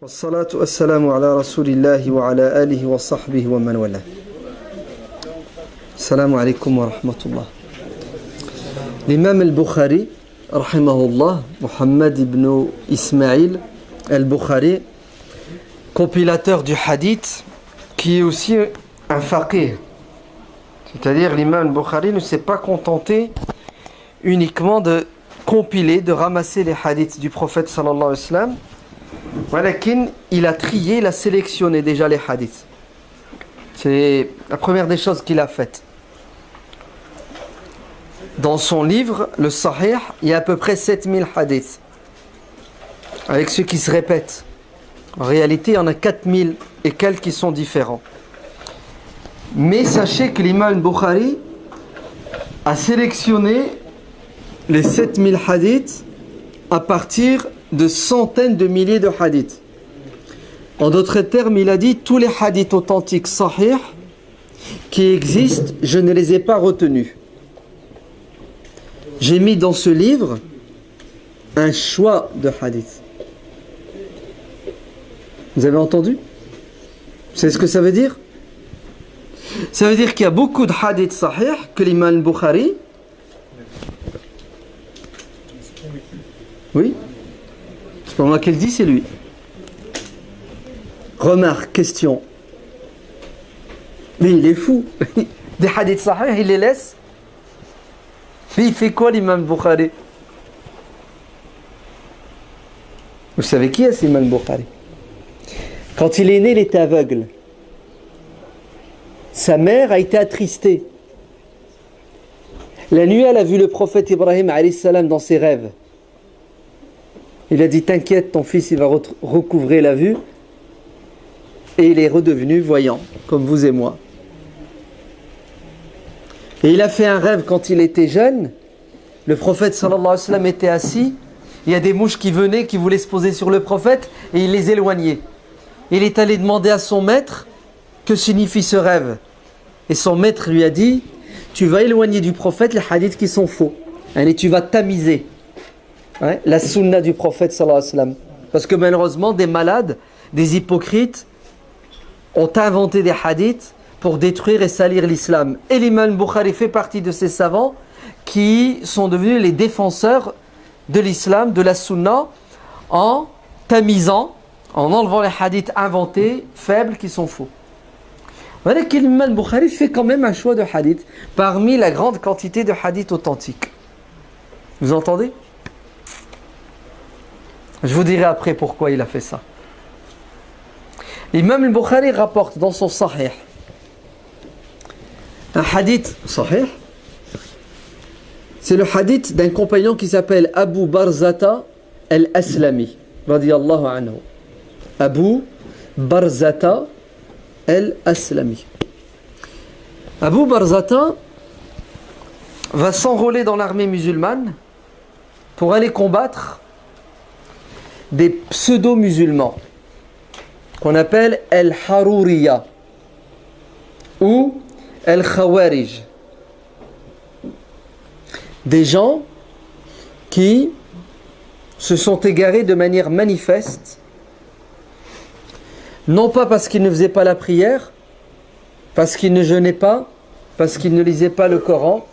والصلاة والسلام على رسول الله وعلى آله وصحبه ومن والاه. السلام عليكم ورحمة الله. L'imam al-Bukhari, rahimahullah, Muhammad ibn Ismail al-Bukhari, compilateur du hadith, qui est aussi un faqih. C'est-à-dire l'imam al-Bukhari ne s'est pas contenté uniquement de compiler, de ramasser les hadiths du prophète sallallahu alayhi wa sallam. Walakin, il a trié, il a sélectionné déjà les hadiths. C'est la première des choses qu'il a faites. Dans son livre, le Sahih, il y a à peu près 7000 hadiths. Avec ceux qui se répètent. En réalité, il y en a 4000 et quelques qui sont différents. Mais sachez que l'imam Bukhari a sélectionné les 7000 hadiths à partir de centaines de milliers de hadiths. En d'autres termes, il a dit tous les hadiths authentiques sahih qui existent, je ne les ai pas retenus. J'ai mis dans ce livre un choix de hadiths. Vous avez entendu? Vous savez ce que ça veut dire? Ça veut dire qu'il y a beaucoup de hadiths sahih que l'imam Bukhari. Oui? C'est pas moi qui le dis, c'est lui. Remarque, question. Mais il est fou. Des hadiths sahih, il les laisse. Mais il fait quoi l'imam Bukhari? Vous savez qui est l'imam Bukhari? Quand il est né, il était aveugle. Sa mère a été attristée. La nuit, elle a vu le prophète Ibrahim alayhi salam dans ses rêves. Il a dit, t'inquiète, ton fils il va recouvrer la vue. Et il est redevenu voyant, comme vous et moi. Et il a fait un rêve quand il était jeune. Le prophète sallallahu alayhi wa sallam était assis. Il y a des mouches qui venaient, qui voulaient se poser sur le prophète, et il les éloignait. Il est allé demander à son maître, que signifie ce rêve? Et son maître lui a dit, tu vas éloigner du prophète les hadiths qui sont faux. Et tu vas tamiser. Ouais, la sunna du prophète sallallahu alayhi wa sallam. Parce que malheureusement, des malades, des hypocrites, ont inventé des hadiths pour détruire et salir l'islam. Et l'imam Bukhari fait partie de ces savants qui sont devenus les défenseurs de l'islam, de la sunna, en tamisant, en enlevant les hadiths inventés, faibles, qui sont faux. Voilà que l'imam Bukhari fait quand même un choix de hadiths parmi la grande quantité de hadiths authentiques. Vous entendez? Je vous dirai après pourquoi il a fait ça. L'imam al-Bukhari rapporte dans son Sahih un hadith Sahih. C'est le hadith d'un compagnon qui s'appelle Abu Barzata al-Aslami radiyallahu anhu. Abu Barzata al-Aslami. Abu Barzata va s'enrôler dans l'armée musulmane pour aller combattre des pseudo-musulmans qu'on appelle Al-Haruriya ou Al-Khawarij. Des gens qui se sont égarés de manière manifeste, non pas parce qu'ils ne faisaient pas la prière, parce qu'ils ne jeûnaient pas, parce qu'ils ne lisaient pas le Coran,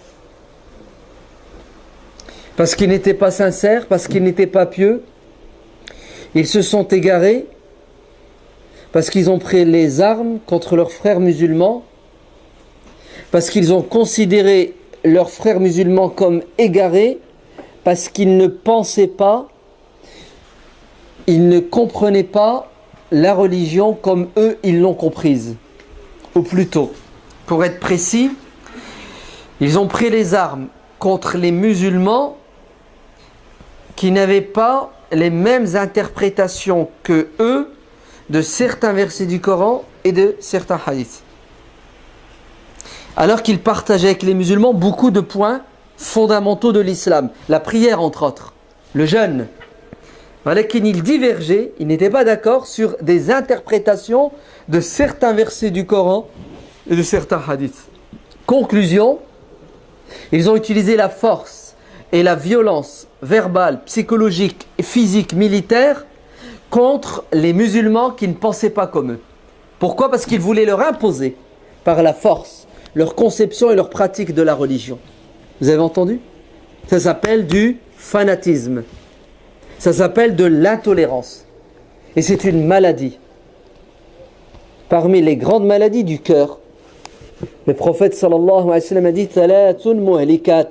parce qu'ils n'étaient pas sincères, parce qu'ils n'étaient pas pieux. Ils se sont égarés parce qu'ils ont pris les armes contre leurs frères musulmans, parce qu'ils ont considéré leurs frères musulmans comme égarés, parce qu'ils ne pensaient pas, ils ne comprenaient pas la religion comme eux, ils l'ont comprise. Ou plutôt, pour être précis, ils ont pris les armes contre les musulmans qui n'avaient pas les mêmes interprétations que eux de certains versets du Coran et de certains hadiths. Alors qu'ils partageaient avec les musulmans beaucoup de points fondamentaux de l'islam. La prière entre autres, le jeûne. Voilà qu'ils divergeaient, ils n'étaient pas d'accord sur des interprétations de certains versets du Coran et de certains hadiths. Conclusion, ils ont utilisé la force et la violence verbale, psychologique, physique, militaire contre les musulmans qui ne pensaient pas comme eux. Pourquoi? Parce qu'ils voulaient leur imposer par la force leur conception et leur pratique de la religion. Vous avez entendu? Ça s'appelle du fanatisme. Ça s'appelle de l'intolérance. Et c'est une maladie. Parmi les grandes maladies du cœur, le prophète sallallahu alayhi wa sallam a dit Thalatun muhlikat.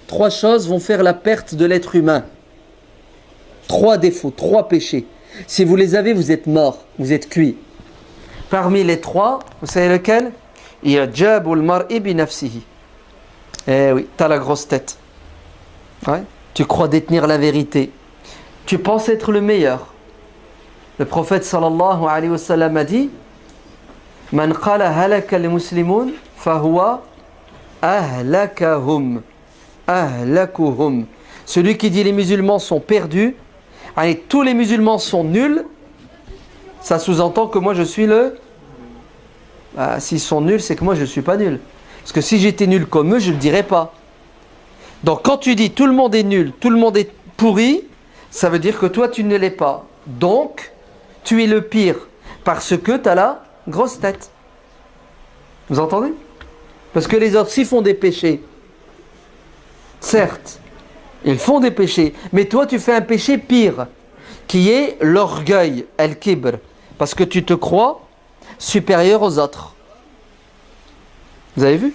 3 choses vont faire la perte de l'être humain. 3 défauts, 3 péchés. Si vous les avez, vous êtes mort, vous êtes cuit. Parmi les 3, vous savez lequel? I'jabul mar'i bi nafsihi. Eh oui, t'as la grosse tête. Ouais. Tu crois détenir la vérité. Tu penses être le meilleur. Le prophète sallallahu alayhi wa sallam a dit Man qala halaka al-muslimun fahuwa ahlakahum. Ahlakuhum. Celui qui dit les musulmans sont perdus, allez, tous les musulmans sont nuls, ça sous-entend que moi je suis le... s'ils sont nuls, c'est que moi je ne suis pas nul. Parce que si j'étais nul comme eux, je ne le dirais pas. Donc quand tu dis tout le monde est nul, tout le monde est pourri, ça veut dire que toi tu ne l'es pas. Donc, tu es le pire parce que tu as la grosse tête. Vous entendez? Parce que les autres, s'ils font des péchés, certes, ils font des péchés, mais toi tu fais un péché pire, qui est l'orgueil, al-kibr, parce que tu te crois supérieur aux autres. Vous avez vu?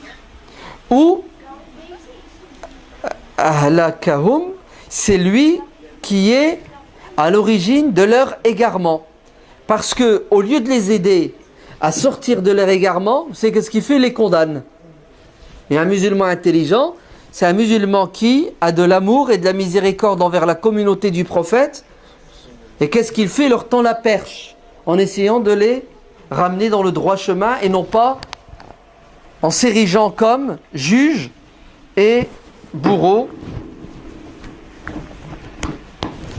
Ou ahlakahum, c'est lui qui est à l'origine de leur égarement. Parce que au lieu de les aider à sortir de leur égarement, c'est qu'est-ce qu'il fait? Il les condamne. Et un musulman intelligent, c'est un musulman qui a de l'amour et de la miséricorde envers la communauté du prophète. Et qu'est-ce qu'il fait? Il leur tend la perche en essayant de les ramener dans le droit chemin et non pas en s'érigeant comme juge et bourreau.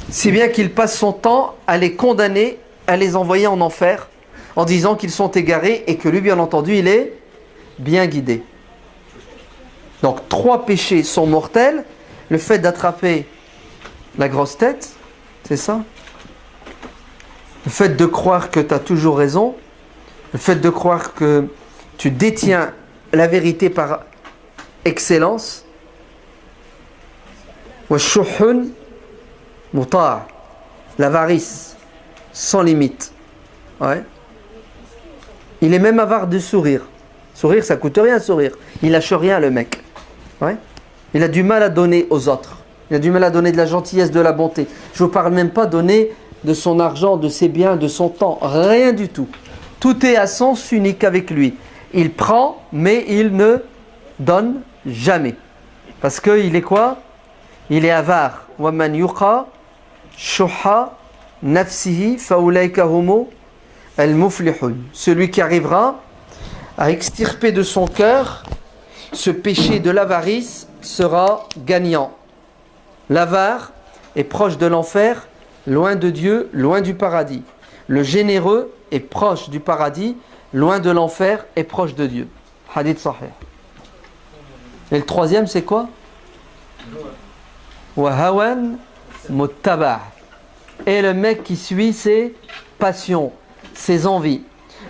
Si bien qu'il passe son temps à les condamner, à les envoyer en enfer en disant qu'ils sont égarés et que lui, bien entendu, il est bien guidé. Donc 3 péchés sont mortels. Le fait d'attraper la grosse tête, c'est ça. Le fait de croire que tu as toujours raison. Le fait de croire que tu détiens la vérité par excellence. Washuhun muta', l'avarice sans limite. Ouais. Il est même avare de sourire. Sourire, ça coûte rien, sourire. Il lâche rien, le mec. Ouais. Il a du mal à donner aux autres. Il a du mal à donner de la gentillesse, de la bonté. Je ne vous parle même pas donner de son argent, de ses biens, de son temps. Rien du tout. Tout est à sens unique avec lui. Il prend, mais il ne donne jamais. Parce qu'il est quoi? Il est avare. وَمَنْ يُقَى شُحَّ نَفْسِهِ فَأُولَيْكَ هُمُ الْمُفْلِحُونَ. Celui qui arrivera à extirper de son cœur ce péché de l'avarice sera gagnant. L'avare est proche de l'enfer, loin de Dieu, loin du paradis. Le généreux est proche du paradis, loin de l'enfer et proche de Dieu. Hadith sahih. Et le 3e, c'est quoi? Wa hawan muttaba'. Et le mec qui suit ses passions, ses envies.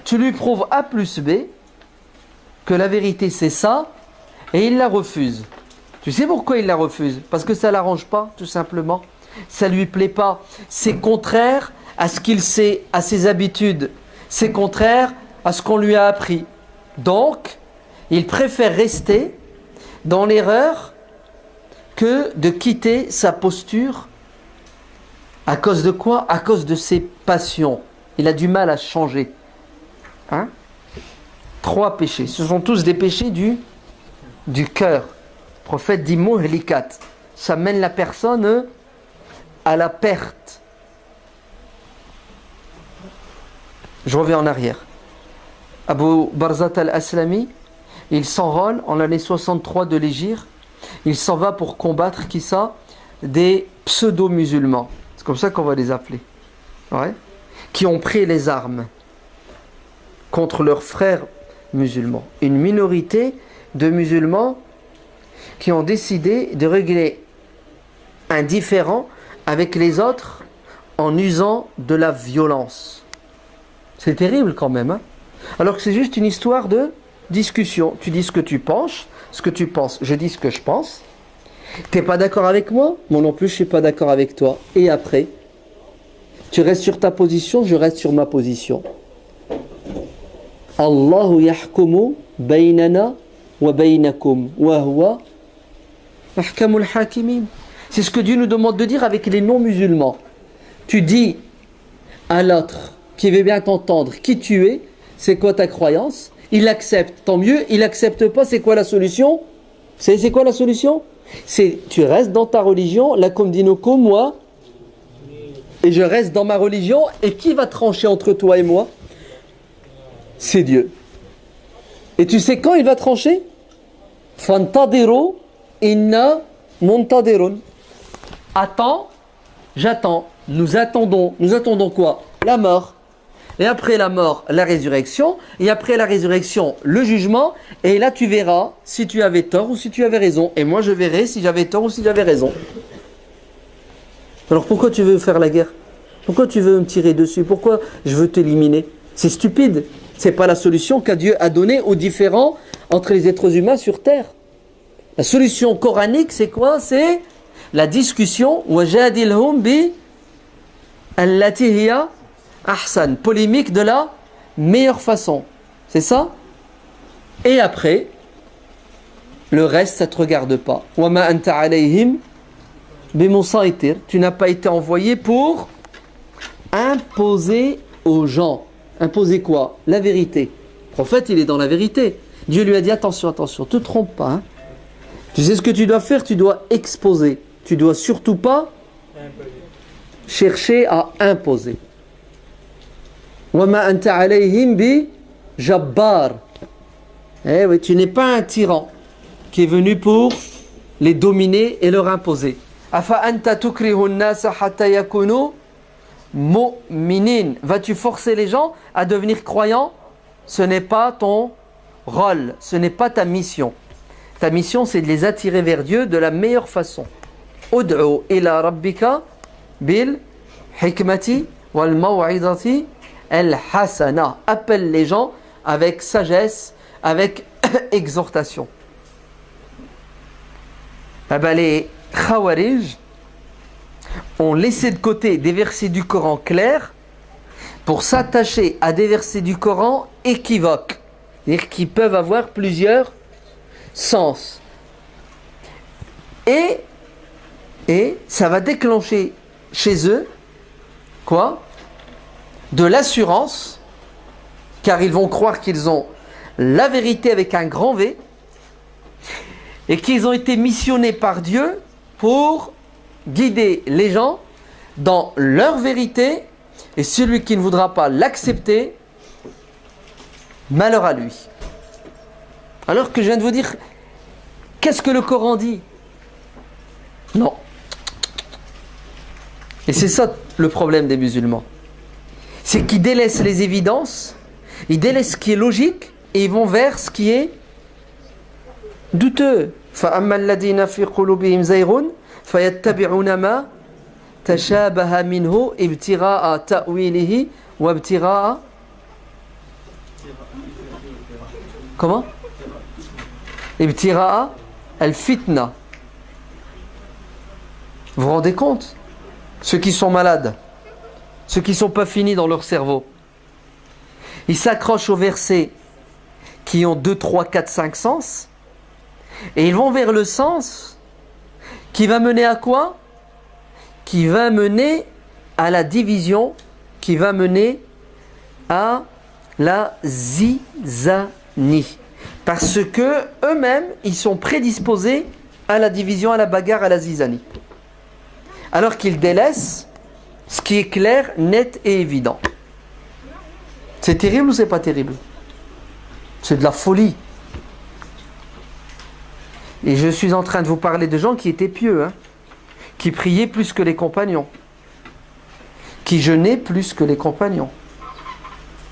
Tu lui prouves A plus B que la vérité c'est ça et il la refuse. Tu sais pourquoi il la refuse? Parce que ça ne l'arrange pas, tout simplement. Ça ne lui plaît pas. C'est contraire à ce qu'il sait, à ses habitudes. C'est contraire à ce qu'on lui a appris. Donc, il préfère rester dans l'erreur que de quitter sa posture. À cause de quoi? À cause de ses passions. Il a du mal à changer. Hein? 3 péchés. Ce sont tous des péchés du cœur. Le prophète dit muhlikat. Ça mène la personne à la perte. Je reviens en arrière. Abu Barzat al-Aslami, il s'enrôle en l'année 63 de l'Hégire. Il s'en va pour combattre, qui ça? Des pseudo-musulmans. C'est comme ça qu'on va les appeler. Ouais. Qui ont pris les armes contre leurs frères musulmans. Une minorité de musulmans qui ont décidé de régler un différend avec les autres en usant de la violence. C'est terrible quand même, hein? Alors que c'est juste une histoire de discussion. Tu dis ce que tu penses, je dis ce que je pense. T'es pas d'accord avec moi? Moi non plus, je suis pas d'accord avec toi. Et après, tu restes sur ta position, je reste sur ma position. Allahu yahkumu baynana wa baynakum wa huwa ahkamul hakimin. C'est ce que Dieu nous demande de dire avec les non-musulmans. Tu dis à l'autre qui veut bien t'entendre qui tu es, c'est quoi ta croyance? Il accepte, tant mieux. Il accepte pas, c'est quoi la solution? C'est quoi la solution? C'est tu restes dans ta religion, lakum dinukum, moi, et je reste dans ma religion. Et qui va trancher entre toi et moi? C'est Dieu. Et tu sais quand il va trancher? Fantadiru inna muntadirun. Attends, j'attends. Nous attendons quoi? La mort. Et après la mort, la résurrection. Et après la résurrection, le jugement. Et là, tu verras si tu avais tort ou si tu avais raison. Et moi, je verrai si j'avais tort ou si j'avais raison. Alors pourquoi tu veux faire la guerre? Pourquoi tu veux me tirer dessus? Pourquoi je veux t'éliminer? C'est stupide. C'est pas la solution qu'à Dieu a donnée aux différends entre les êtres humains sur terre. La solution coranique, c'est quoi? C'est la discussion. Wajadilhum bi allati hiya ahsan. Polémique de la meilleure façon. C'est ça? Et après, le reste, ça ne te regarde pas. Wama anta alayhim bimusaytir. Tu n'as pas été envoyé pour imposer aux gens. Imposer quoi? La vérité. Le prophète, il est dans la vérité. Dieu lui a dit attention, attention, ne te trompe pas. Hein. Tu sais ce que tu dois faire? Tu dois exposer. Tu dois surtout pas chercher à imposer. Wama anta alayhim bi jabbar. Eh oui, tu n'es pas un tyran qui est venu pour les dominer et leur imposer. Afa anta tukrihu an-nasa hatta yakunu mu'minin. Vas-tu forcer les gens à devenir croyants? Ce n'est pas ton rôle, ce n'est pas ta mission. Ta mission, c'est de les attirer vers Dieu de la meilleure façon. Ud'u ila rabbika bil hikmati wal maw'izati al hasana. Appelle les gens avec sagesse, avec exhortation. Ah ben les Khawarij ont laissé de côté des versets du Coran clairs pour s'attacher à des versets du Coran équivoques, c'est-à-dire qui peuvent avoir plusieurs sens. Et ça va déclencher chez eux quoi? De l'assurance, car ils vont croire qu'ils ont la vérité avec un grand V et qu'ils ont été missionnés par Dieu pour guider les gens dans leur vérité, et celui qui ne voudra pas l'accepter, malheur à lui. Alors que je viens de vous dire, qu'est-ce que le Coran dit? Non. Et c'est ça le problème des musulmans. C'est qu'ils délaissent les évidences, ils délaissent ce qui est logique, et ils vont vers ce qui est douteux. فَأَمَّا الَّذِينَ فِي قُلُوبِهِمْ زَيْغٌ فَيَتَّبِعُونَ مَا تَشَابَهَ مِنْهُ ابْتِغَاءَ تَأْوِيلِهِ وَابْتِغَاءَ comment? ابْتِغَاءَ الْفِتْنَةِ. Vous vous rendez compte? Ceux qui sont malades, ceux qui ne sont pas finis dans leur cerveau, ils s'accrochent aux versets qui ont 2, 3, 4, 5 sens, et ils vont vers le sens qui va mener à quoi? Qui va mener à la division, qui va mener à la zizanie. Parce que eux-mêmes, ils sont prédisposés à la division, à la bagarre, à la zizanie. Alors qu'ils délaissent ce qui est clair, net et évident. C'est terrible ou c'est pas terrible? C'est de la folie. Et je suis en train de vous parler de gens qui étaient pieux, hein, qui priaient plus que les compagnons, qui jeûnaient plus que les compagnons.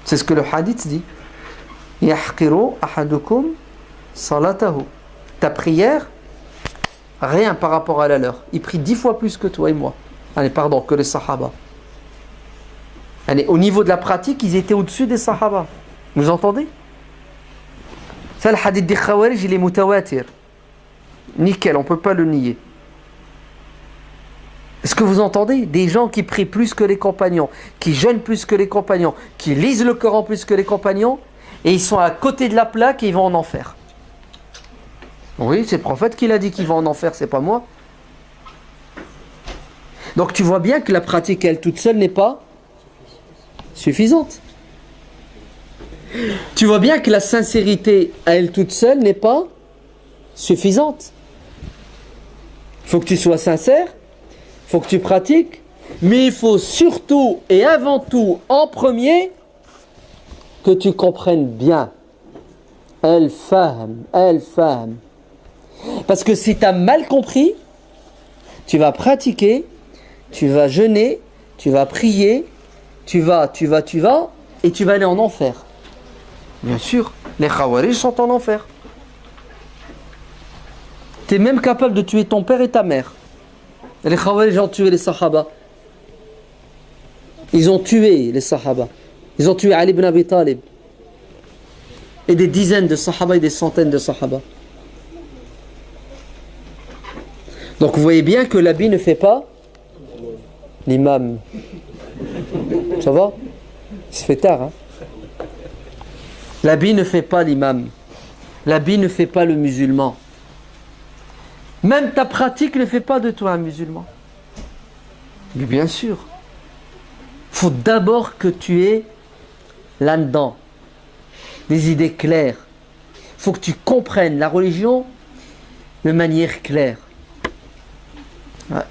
C'est ce que le hadith dit. Yahqiru ahadukum salatahu. Ta prière, rien par rapport à la leur. Ils prient 10 fois plus que toi et moi. Allez, pardon, que les sahaba. Allez, au niveau de la pratique, ils étaient au-dessus des Sahaba. Vous entendez? Ça, le hadith des Khawarij, il est mutawatir. Nickel, on ne peut pas le nier. Est-ce que vous entendez? Des gens qui prient plus que les compagnons, qui jeûnent plus que les compagnons, qui lisent le Coran plus que les compagnons, et ils sont à côté de la plaque et ils vont en enfer. Oui, c'est le prophète qui l'a dit qu'ils vont en enfer, c'est pas moi. Donc tu vois bien que la pratique, elle toute seule, n'est pas suffisante. Tu vois bien que la sincérité, à elle toute seule, n'est pas suffisante. Il faut que tu sois sincère, il faut que tu pratiques, mais il faut surtout et avant tout, en premier, que tu comprennes bien. Al-fahm. Parce que si tu as mal compris, tu vas pratiquer, tu vas jeûner, tu vas prier, tu vas, et tu vas aller en enfer. Bien sûr, les Khawarij sont en enfer. Tu es même capable de tuer ton père et ta mère. Et les Khawarij ont tué les Sahaba. Ils ont tué les Sahaba. Ils ont tué Ali ibn Abi Talib. Et des dizaines de Sahaba et des centaines de Sahaba. Donc vous voyez bien que l'habit ne fait pas l'imam. Ça va? Il se fait tard, hein? L'habit ne fait pas l'imam. L'habit ne fait pas le musulman. Même ta pratique ne fait pas de toi un musulman. Mais bien sûr. Il faut d'abord que tu aies là-dedans des idées claires. Il faut que tu comprennes la religion de manière claire. Ouais.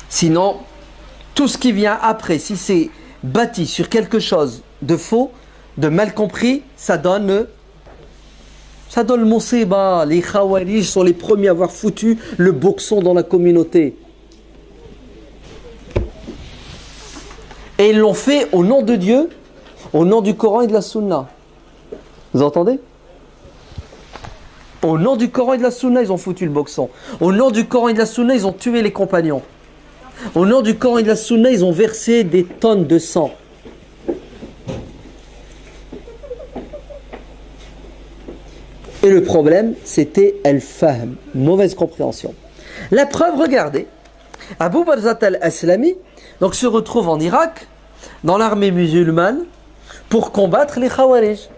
Sinon, tout ce qui vient après, si c'est bâti sur quelque chose de faux, de mal compris, ça donne le moussiba. Les Khawarij sont les premiers à avoir foutu le boxon dans la communauté. Et ils l'ont fait au nom de Dieu, au nom du Coran et de la Sunna. Vous entendez? Au nom du Coran et de la Sunna, ils ont foutu le boxon. Au nom du Coran et de la Sunna, ils ont tué les compagnons. Au nom du Coran et de la Sunna, ils ont versé des tonnes de sang. Et le problème, c'était al-fahm, mauvaise compréhension. La preuve, regardez, Abu Barzat al-Aslami donc, se retrouve en Irak, dans l'armée musulmane, pour combattre les Khawarij.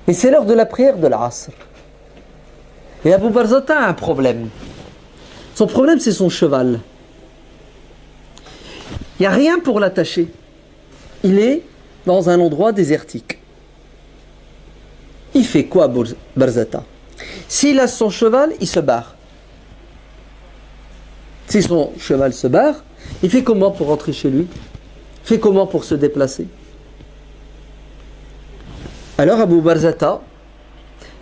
Et c'est l'heure de la prière de l'Asr. Et Abu Barzat a un problème. Son problème, c'est son cheval. Il n'y a rien pour l'attacher. Il est dans un endroit désertique. Il fait quoi, Barzata? S'il a son cheval, il se barre. Si son cheval se barre, il fait comment pour rentrer chez lui? Il fait comment pour se déplacer? Alors Abu Barzata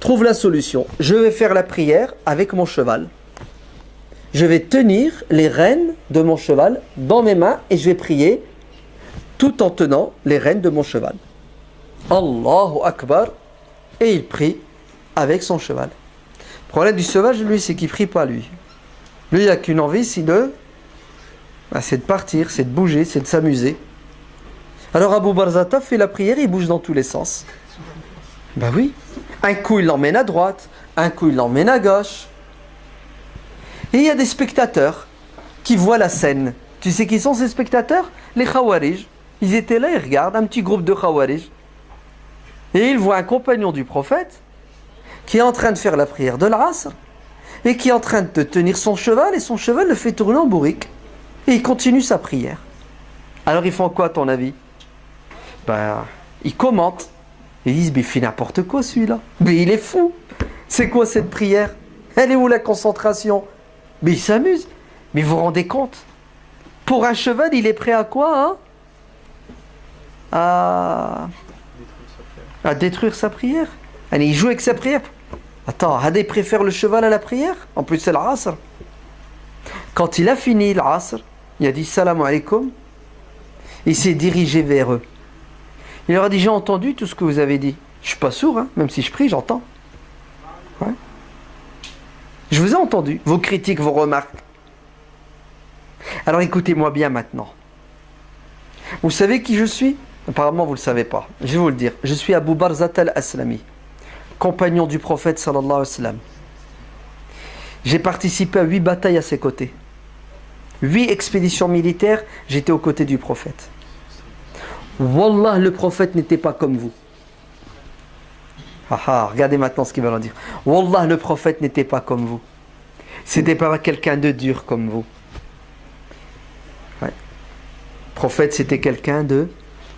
trouve la solution. Je vais faire la prière avec mon cheval. Je vais tenir les rênes de mon cheval dans mes mains et je vais prier tout en tenant les rênes de mon cheval. Allahu Akbar. Et il prie avec son cheval. Le problème du sauvage, lui, c'est qu'il ne prie pas, lui. Lui, il n'a qu'une envie, c'est de partir, c'est de bouger, c'est de s'amuser. Alors Abu Barzata fait la prière, il bouge dans tous les sens. Ben oui. Un coup, il l'emmène à droite, un coup, il l'emmène à gauche. Et il y a des spectateurs qui voient la scène. Tu sais qui sont ces spectateurs? Les Khawarij. Ils étaient là, ils regardent, un petit groupe de Khawarij. Et ils voient un compagnon du prophète qui est en train de faire la prière de l'Asr et qui est en train de tenir son cheval et son cheval le fait tourner en bourrique. Et il continue sa prière. Alors ils font quoi à ton avis? Ben, ils commentent. Et ils disent, mais il fait n'importe quoi celui-là. Mais il est fou. C'est quoi cette prière? Elle est où la concentration? Mais il s'amuse. Mais vous vous rendez compte? Pour un cheval, il est prêt à quoi, hein? À détruire sa prière. Allez, il joue avec sa prière. Attends, Hadé préfère le cheval à la prière? En plus, c'est l'Asr. Quand il a fini l'Asr, il a dit salam alaikum. Il s'est dirigé vers eux. Il leur a dit, j'ai entendu tout ce que vous avez dit. Je ne suis pas sourd, hein, même si je prie, j'entends. Ouais. Je vous ai entendu, vos critiques, vos remarques. Alors écoutez-moi bien maintenant. Vous savez qui je suis? Apparemment, vous ne le savez pas. Je vais vous le dire. Je suis Abu Barzat al-Aslami, compagnon du prophète sallallahu alayhi wa sallam. J'ai participé à 8 batailles à ses côtés. 8 expéditions militaires, j'étais aux côtés du prophète. Wallah, le prophète n'était pas comme vous. Regardez maintenant ce qu'il va en dire. Wallah, le prophète n'était pas comme vous. C'était pas quelqu'un de dur comme vous. Ouais. Le prophète, c'était quelqu'un de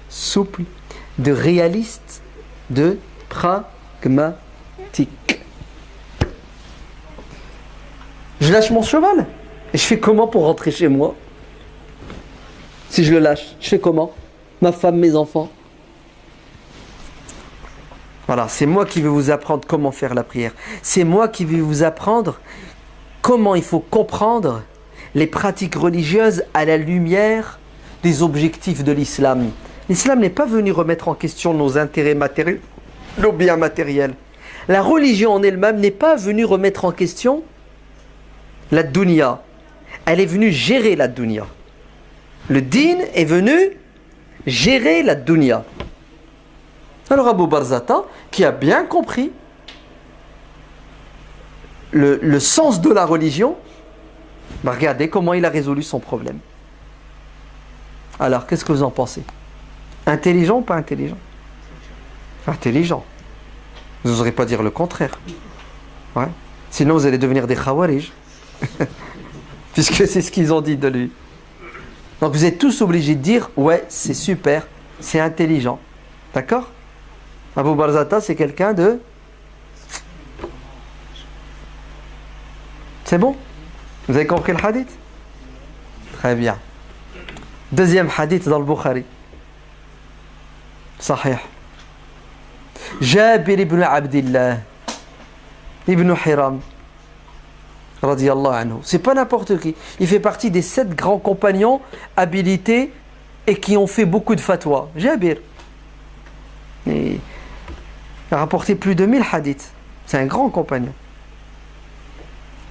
souple, de réaliste, de pragmatique. Je lâche mon cheval. Et je fais comment pour rentrer chez moi? Si je le lâche, je fais comment? Ma femme, mes enfants. Voilà, c'est moi qui vais vous apprendre comment faire la prière. C'est moi qui vais vous apprendre comment il faut comprendre les pratiques religieuses à la lumière des objectifs de l'islam. L'islam n'est pas venu remettre en question nos intérêts matériels, nos biens matériels. La religion en elle-même n'est pas venue remettre en question la dunya. Elle est venue gérer la dunya. Le din est venu gérer la dunya. Alors Abu Barzata, qui a bien compris le sens de la religion, regardez comment il a résolu son problème. Alors, qu'est-ce que vous en pensez? Intelligent ou pas intelligent? Intelligent. Vous n'oserez pas dire le contraire. Ouais. Sinon, vous allez devenir des khawarij. Puisque c'est ce qu'ils ont dit de lui. Donc, vous êtes tous obligés de dire, ouais, c'est super, c'est intelligent. D'accord? Abu Barzata, c'est quelqu'un de... C'est bon? Vous avez compris le hadith? Très bien. Deuxième hadith dans le Bukhari. Sahih. Jabir ibn Abdillah ibn Hiram radiyallahu anhu. C'est pas n'importe qui. Il fait partie des 7 grands compagnons habilités et qui ont fait beaucoup de fatwas. Jabir. Il a rapporté plus de 1000 hadiths. C'est un grand compagnon.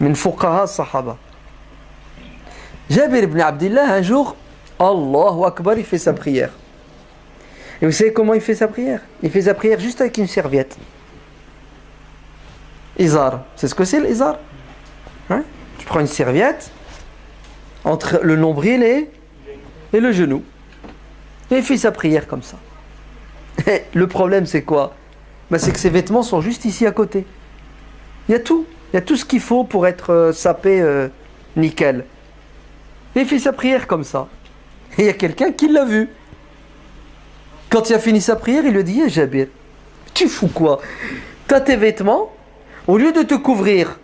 Min fuqaha sahaba. Jabir ibn Abdillah, un jour, Allahu Akbar, il fait sa prière. Et vous savez comment il fait sa prière? Il fait sa prière juste avec une serviette. Izar. C'est ce que c'est l'izar? Hein? Tu prends une serviette entre le nombril et le genou. Et il fait sa prière comme ça. Et le problème, c'est quoi? C'est que ses vêtements sont juste ici à côté. Il y a tout. Il y a tout ce qu'il faut pour être sapé nickel. Et il fait sa prière comme ça. Et il y a quelqu'un qui l'a vu. Quand il a fini sa prière, il lui dit: Jabir, tu fous quoi? Tu as tes vêtements, au lieu de te couvrir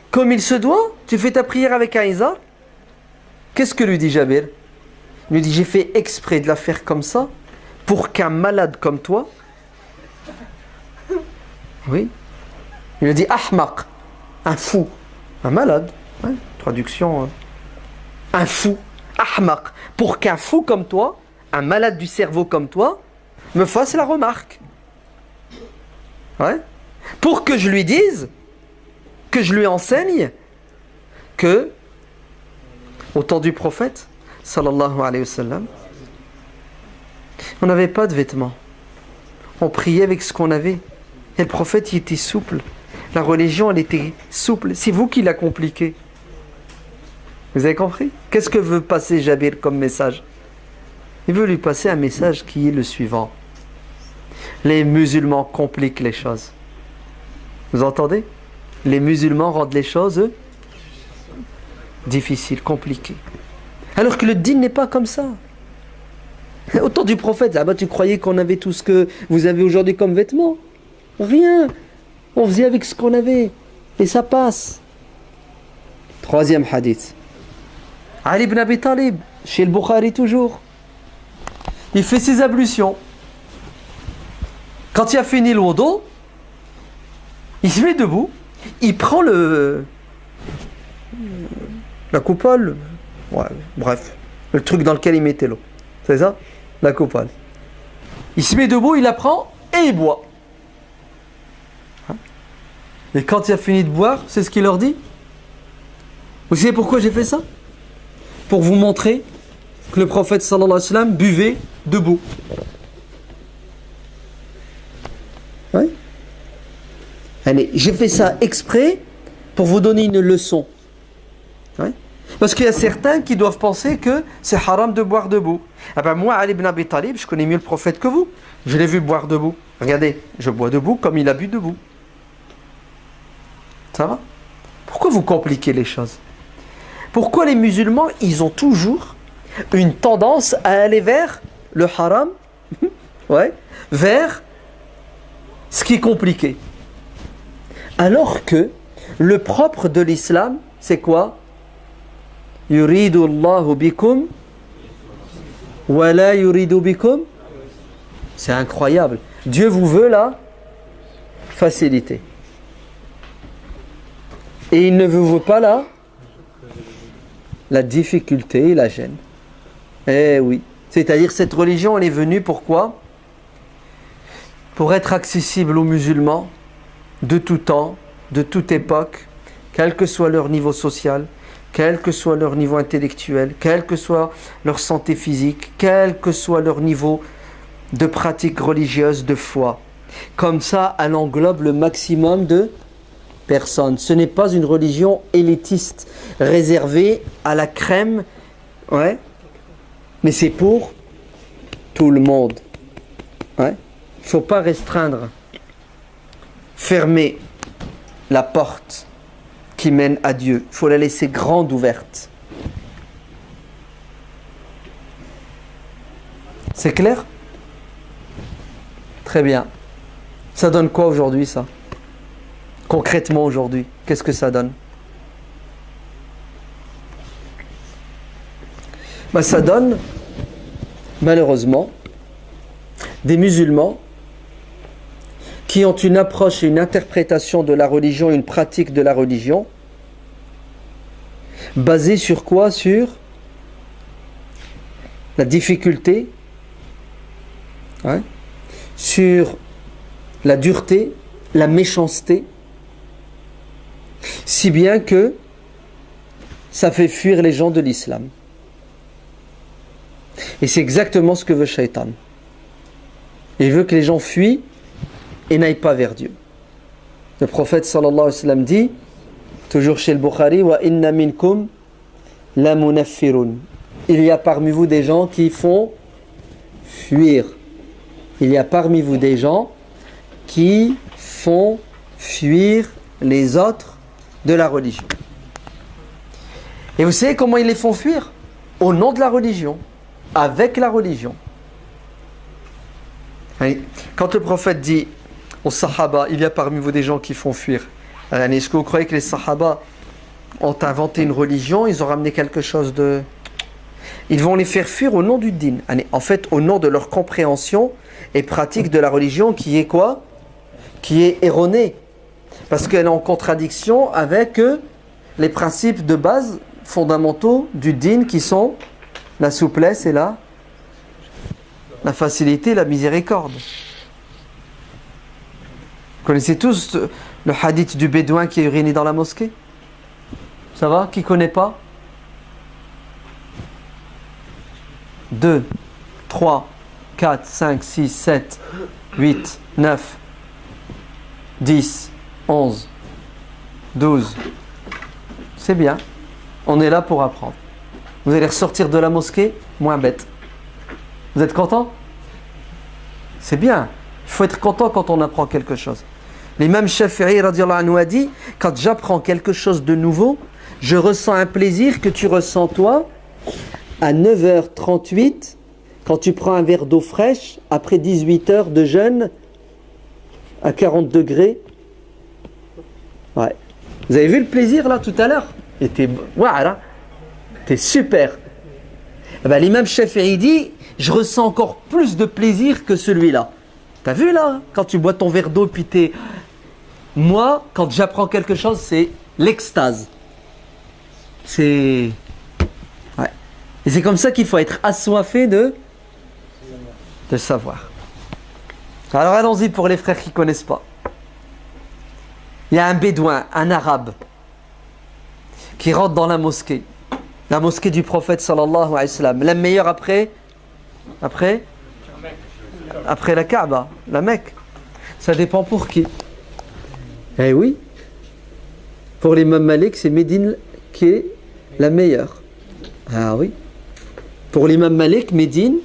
comme il se doit, tu fais ta prière avec un izar. Qu'est-ce que lui dit Jabir? Il lui dit: j'ai fait exprès de la faire comme ça pour qu'un malade comme toi... Oui. Il lui dit ahmaq, un fou, un malade. Ouais, traduction. Un fou, ahmaq, pour qu'un fou comme toi, un malade du cerveau comme toi, me fasse la remarque. Ouais. Pour que je lui dise, que je lui enseigne que, au temps du prophète, sallallahu alayhi wa sallam, on n'avait pas de vêtements. On priait avec ce qu'on avait. Et le prophète, il était souple. La religion, elle était souple. C'est vous qui la compliquez. Vous avez compris? Qu'est-ce que veut passer Jabir comme message? Il veut lui passer un message qui est le suivant. Les musulmans compliquent les choses. Vous entendez? Les musulmans rendent les choses difficiles, compliquées. Alors que le dîn n'est pas comme ça. Au temps du prophète, tu croyais qu'on avait tout ce que vous avez aujourd'hui comme vêtements? Rien. On faisait avec ce qu'on avait. Et ça passe. Troisième hadith. Ali ibn Abi Talib, chez le Bukhari toujours. Il fait ses ablutions. Quand il a fini le wudu, il se met debout, il prend la coupole, ouais, bref, le truc dans lequel il mettait l'eau. C'est ça? La coupole. Il se met debout, il la prend et il boit. Et quand il a fini de boire, c'est ce qu'il leur dit. Vous savez pourquoi j'ai fait ça? Pour vous montrer que le prophète sallallahu alayhi wa sallam buvait debout. Oui. Allez, j'ai fait ça exprès pour vous donner une leçon. Oui. Parce qu'il y a certains qui doivent penser que c'est haram de boire debout. Ah ben moi, Ali ibn Abi Talib, je connais mieux le prophète que vous. Je l'ai vu boire debout. Regardez, je bois debout comme il a bu debout. Ça va? Pourquoi vous compliquez les choses? Pourquoi les musulmans, ils ont toujours une tendance à aller vers le haram, ouais, vers ce qui est compliqué? Alors que le propre de l'islam, c'est quoi? Yuridu Allahu bikum wa la yuridu bikum. C'est incroyable. Dieu vous veut la facilité. Et il ne vous veut pas la difficulté et la gêne. Eh oui. C'est-à-dire cette religion, elle est venue pourquoi? Pour être accessible aux musulmans de tout temps, de toute époque, quel que soit leur niveau social, quel que soit leur niveau intellectuel, quelle que soit leur santé physique, quel que soit leur niveau de pratique religieuse, de foi. Comme ça, elle englobe le maximum de personnes. Ce n'est pas une religion élitiste, réservée à la crème, ouais, mais c'est pour tout le monde. Ouais. Il ne faut pas restreindre, fermer la porte qui mène à Dieu. Il faut la laisser grande ouverte. C'est clair? Très bien. Ça donne quoi aujourd'hui, ça? Concrètement aujourd'hui, qu'est-ce que ça donne? Ben, ça donne, malheureusement, des musulmans qui ont une approche et une interprétation de la religion, une pratique de la religion, basée sur quoi? Sur la difficulté, ouais, sur la dureté, la méchanceté, si bien que ça fait fuir les gens de l'islam. Et c'est exactement ce que veut Shaitan. Il veut que les gens fuient et n'aillent pas vers Dieu. Le prophète sallallahu alayhi wa sallam dit, toujours chez le Bukhari, wa inna minkum la munaffirun. Il y a parmi vous des gens qui font fuir. Il y a parmi vous des gens qui font fuir les autres de la religion. Et vous savez comment ils les font fuir? Au nom de la religion, avec la religion. Quand le prophète dit aux Sahaba, il y a parmi vous des gens qui font fuir, est-ce que vous croyez que les Sahaba ont inventé une religion? Ils ont ramené quelque chose de... Ils vont les faire fuir au nom du din. En fait, au nom de leur compréhension et pratique de la religion qui est quoi? Qui est erronée. Parce qu'elle est en contradiction avec les principes de base fondamentaux du din qui sont la souplesse et la facilité et la miséricorde. Vous connaissez tous le hadith du bédouin qui est uriné dans la mosquée? Ça va? Qui ne connaît pas? 2, 3, 4, 5, 6, 7, 8, 9, 10, 11, 12. C'est bien. On est là pour apprendre. Vous allez ressortir de la mosquée moins bête. Vous êtes content? C'est bien. Il faut être content quand on apprend quelque chose. L'imam Shafi'i radiyallahu anhu a dit, quand j'apprends quelque chose de nouveau, je ressens un plaisir que tu ressens toi à 9h38 quand tu prends un verre d'eau fraîche après 18 heures de jeûne à 40 degrés. Ouais. Vous avez vu le plaisir là tout à l'heure? Voilà. C'était super. Eh ben, l'imam Shafi'i dit, je ressens encore plus de plaisir que celui-là. T'as vu là? Quand tu bois ton verre d'eau puis t'es... Moi, quand j'apprends quelque chose, c'est l'extase. C'est... Ouais. Et c'est comme ça qu'il faut être assoiffé de savoir. Alors allons-y pour les frères qui ne connaissent pas. Il y a un bédouin, un arabe, qui rentre dans la mosquée. La mosquée du prophète sallallahu alayhi wa sallam. La meilleure après la Kaaba, la Mecque. Ça dépend pour qui. Eh oui. Pour l'imam Malik, c'est Médine qui est la meilleure. Ah oui. Pour l'imam Malik, Médine,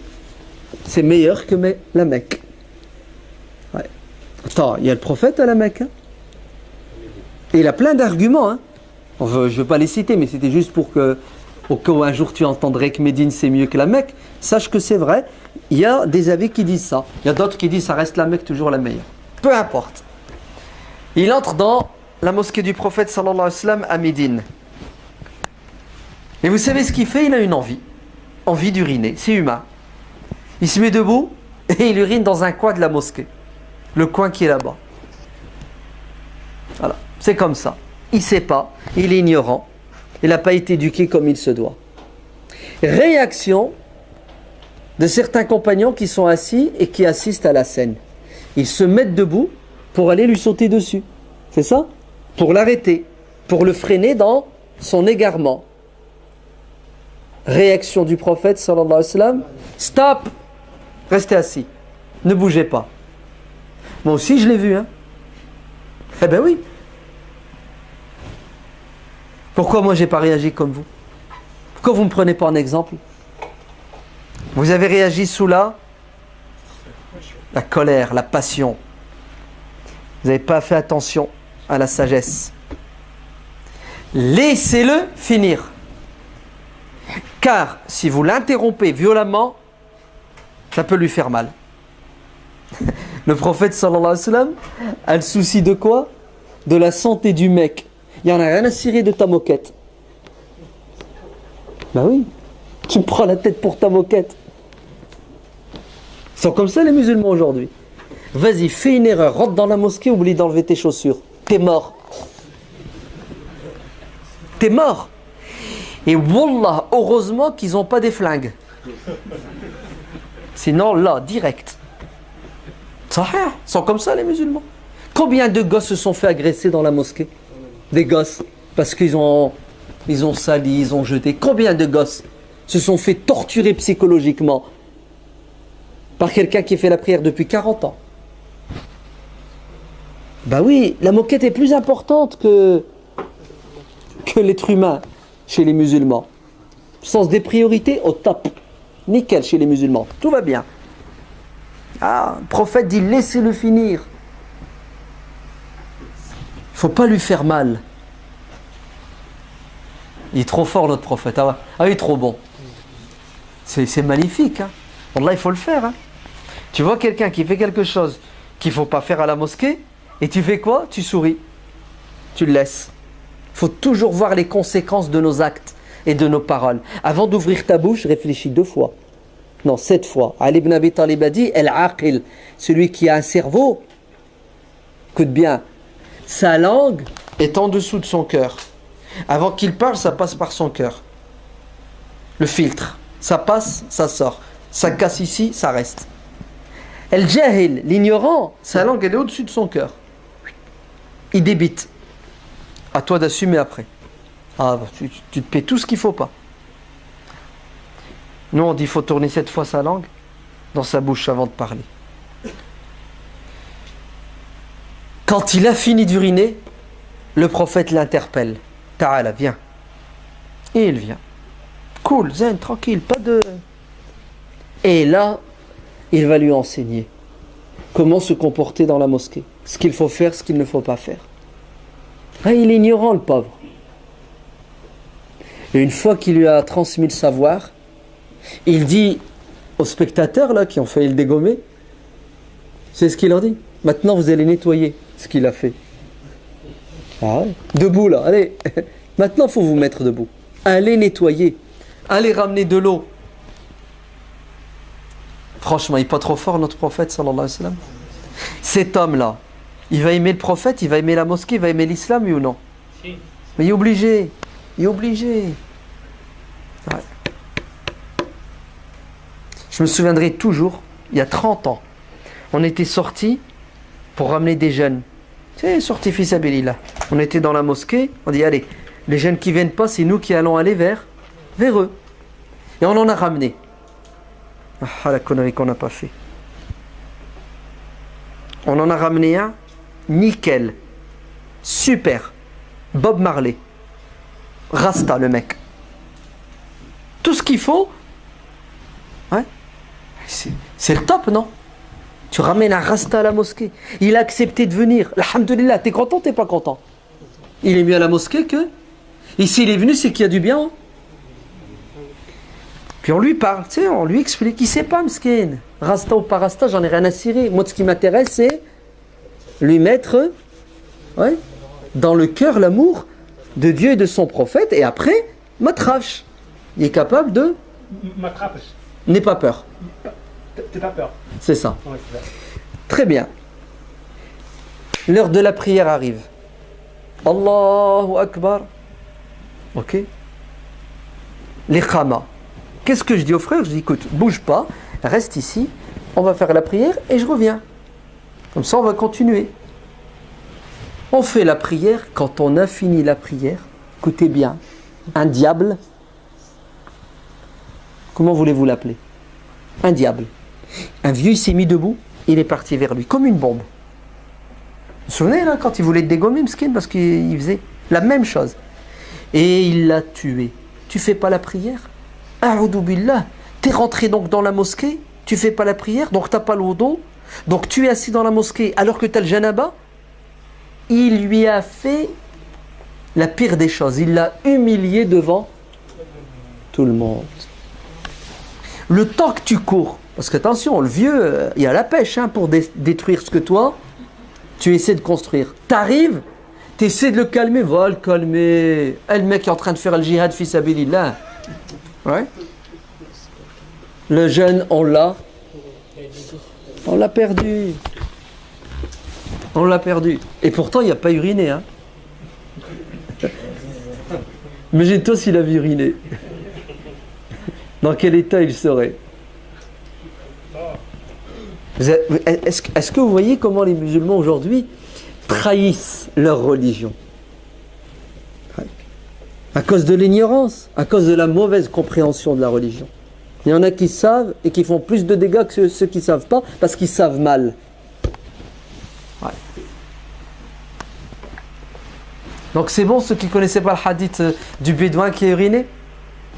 c'est meilleur que la Mecque. Ouais. Attends, il y a le prophète à la Mecque. Hein. Et il a plein d'arguments. Hein. Je ne veux pas les citer, mais c'était juste pour que, au cas où un jour tu entendrais que Médine c'est mieux que la Mecque, sache que c'est vrai. Il y a des avis qui disent ça. Il y a d'autres qui disent ça reste la Mecque toujours la meilleure. Peu importe. Il entre dans la mosquée du prophète sallallahu alayhi wa sallam à Médine. Et vous savez ce qu'il fait? Il a une envie d'uriner. C'est humain. Il se met debout et il urine dans un coin de la mosquée. Le coin qui est là-bas. Voilà. C'est comme ça. Il ne sait pas. Il est ignorant. Il n'a pas été éduqué comme il se doit. Réaction de certains compagnons qui sont assis et qui assistent à la scène. Ils se mettent debout pour aller lui sauter dessus. C'est ça? Pour l'arrêter. Pour le freiner dans son égarement. Réaction du prophète sallallahu alayhi wa sallam. Stop! Restez assis. Ne bougez pas. Moi aussi je l'ai vu. Hein? Eh ben oui. Pourquoi moi j'ai pas réagi comme vous? Pourquoi vous ne me prenez pas en exemple? Vous avez réagi sous la colère, la passion. Vous n'avez pas fait attention à la sagesse. Laissez-le finir. Car si vous l'interrompez violemment, ça peut lui faire mal. Le prophète sallallahu alayhi wa sallam a le souci de quoi? De la santé du mec. Il n'y en a rien à cirer de ta moquette. Ben oui, tu me prends la tête pour ta moquette. Ils sont comme ça les musulmans aujourd'hui. Vas-y, fais une erreur, rentre dans la mosquée, oublie d'enlever tes chaussures. T'es mort. T'es mort. Et wallah, heureusement qu'ils n'ont pas des flingues. Sinon, là, direct. Sahih, ils sont comme ça les musulmans. Combien de gosses se sont fait agresser dans la mosquée? Des gosses, parce qu'ils ont sali, ils ont jeté. Combien de gosses se sont fait torturer psychologiquement par quelqu'un qui fait la prière depuis 40 ans? Bah oui, la moquette est plus importante que l'être humain chez les musulmans. Sens des priorités au top. Nickel chez les musulmans. Tout va bien. Ah, le prophète dit laissez-le finir. Il ne faut pas lui faire mal. Il est trop fort notre prophète. Ah, il est trop bon. C'est magnifique. Hein. Wallah, il faut le faire. Hein. Tu vois quelqu'un qui fait quelque chose qu'il ne faut pas faire à la mosquée, et tu fais quoi? Tu souris. Tu le laisses. Il faut toujours voir les conséquences de nos actes et de nos paroles. Avant d'ouvrir ta bouche, réfléchis 2 fois. Non, 7 fois. Ali ibn Abi Talib a dit, El-Aqil, celui qui a un cerveau, écoute bien, sa langue est en dessous de son cœur. Avant qu'il parle, ça passe par son cœur. Le filtre. Ça passe, ça sort. Ça casse ici, ça reste. El-Jahil, l'ignorant, sa langue elle est au-dessus de son cœur. Il débite. À toi d'assumer après. Ah, tu te paies tout ce qu'il ne faut pas. Nous on dit qu'il faut tourner 7 fois sa langue dans sa bouche avant de parler. Quand il a fini d'uriner, le prophète l'interpelle. Ta'ala, viens. Et il vient. Cool, zen, tranquille, pas de... Et là, il va lui enseigner comment se comporter dans la mosquée. Ce qu'il faut faire, ce qu'il ne faut pas faire. Ah, il est ignorant, le pauvre. Et une fois qu'il lui a transmis le savoir, il dit aux spectateurs là qui ont failli le dégommer, c'est ce qu'il leur dit. Maintenant, vous allez nettoyer ce qu'il a fait. Ah ouais. Debout là, allez. Maintenant, il faut vous mettre debout. Allez nettoyer. Allez ramener de l'eau. Franchement, il n'est pas trop fort notre prophète sallallahu alayhi wa sallam. Cet homme-là, il va aimer le prophète, il va aimer la mosquée, il va aimer l'islam, oui ou non? Si. Mais il est obligé. Il est obligé. Ouais. Je me souviendrai toujours, il y a 30 ans, on était sortis pour ramener des jeunes. C'est sorti fisabilillah. On était dans la mosquée, on dit allez, les jeunes qui viennent pas, c'est nous qui allons aller vers vers eux. Et on en a ramené. Ah, la connerie qu'on n'a pas fait. On en a ramené un, nickel, super, Bob Marley, Rasta le mec. Tout ce qu'il faut, ouais, c'est le top, non? Tu ramènes un Rasta à la mosquée. Il a accepté de venir. Alhamdulillah, t'es content, t'es pas content? Il est mieux à la mosquée que... Et s'il est venu, c'est qu'il y a du bien. Hein? Puis on lui parle, tu sais, on lui explique. Il sait pas, m'skin. Rasta ou pas Rasta, j'en ai rien à cirer. Moi, ce qui m'intéresse, c'est lui mettre ouais, dans le cœur l'amour de Dieu et de son prophète. Et après, matrache. Il est capable de... Matrache. N'aie pas peur. T'as pas peur. C'est ça. Ouais, c'est ça. Très bien. L'heure de la prière arrive. Allahu Akbar. Ok. L'iqama. Qu'est-ce que je dis au frère? Je dis écoute, bouge pas, reste ici, on va faire la prière et je reviens. Comme ça, on va continuer. On fait la prière. Quand on a fini la prière, écoutez bien, un diable, comment voulez-vous l'appeler? Un diable. Un vieux, il s'est mis debout, il est parti vers lui, comme une bombe. Vous vous souvenez, là, quand il voulait te dégommer, Mskin, parce qu'il faisait la même chose. Et il l'a tué. Tu fais pas la prière? A'udhu billah. T'es rentré donc dans la mosquée, tu fais pas la prière, donc t'as pas le wudu, donc tu es assis dans la mosquée alors que t'as le janaba. Il lui a fait la pire des choses. Il l'a humilié devant tout le monde. Le temps que tu cours, parce qu'attention, le vieux, il y a la pêche hein, pour détruire ce que toi, tu essaies de construire. T'arrives, tu essaies de le calmer, va le calmer. Le mec est en train de faire le jihad fi sabilillah. Ouais. Le jeune, on l'a perdu. On l'a perdu. Et pourtant, il n'y a pas uriné. Hein. Imagine-toi s'il avait uriné. Dans quel état il serait? Est-ce que vous voyez comment les musulmans aujourd'hui trahissent leur religion? À cause de l'ignorance, à cause de la mauvaise compréhension de la religion. Il y en a qui savent et qui font plus de dégâts que ceux qui ne savent pas parce qu'ils savent mal. Ouais. Donc c'est bon, ceux qui ne connaissaient pas le hadith du bédouin qui a uriné,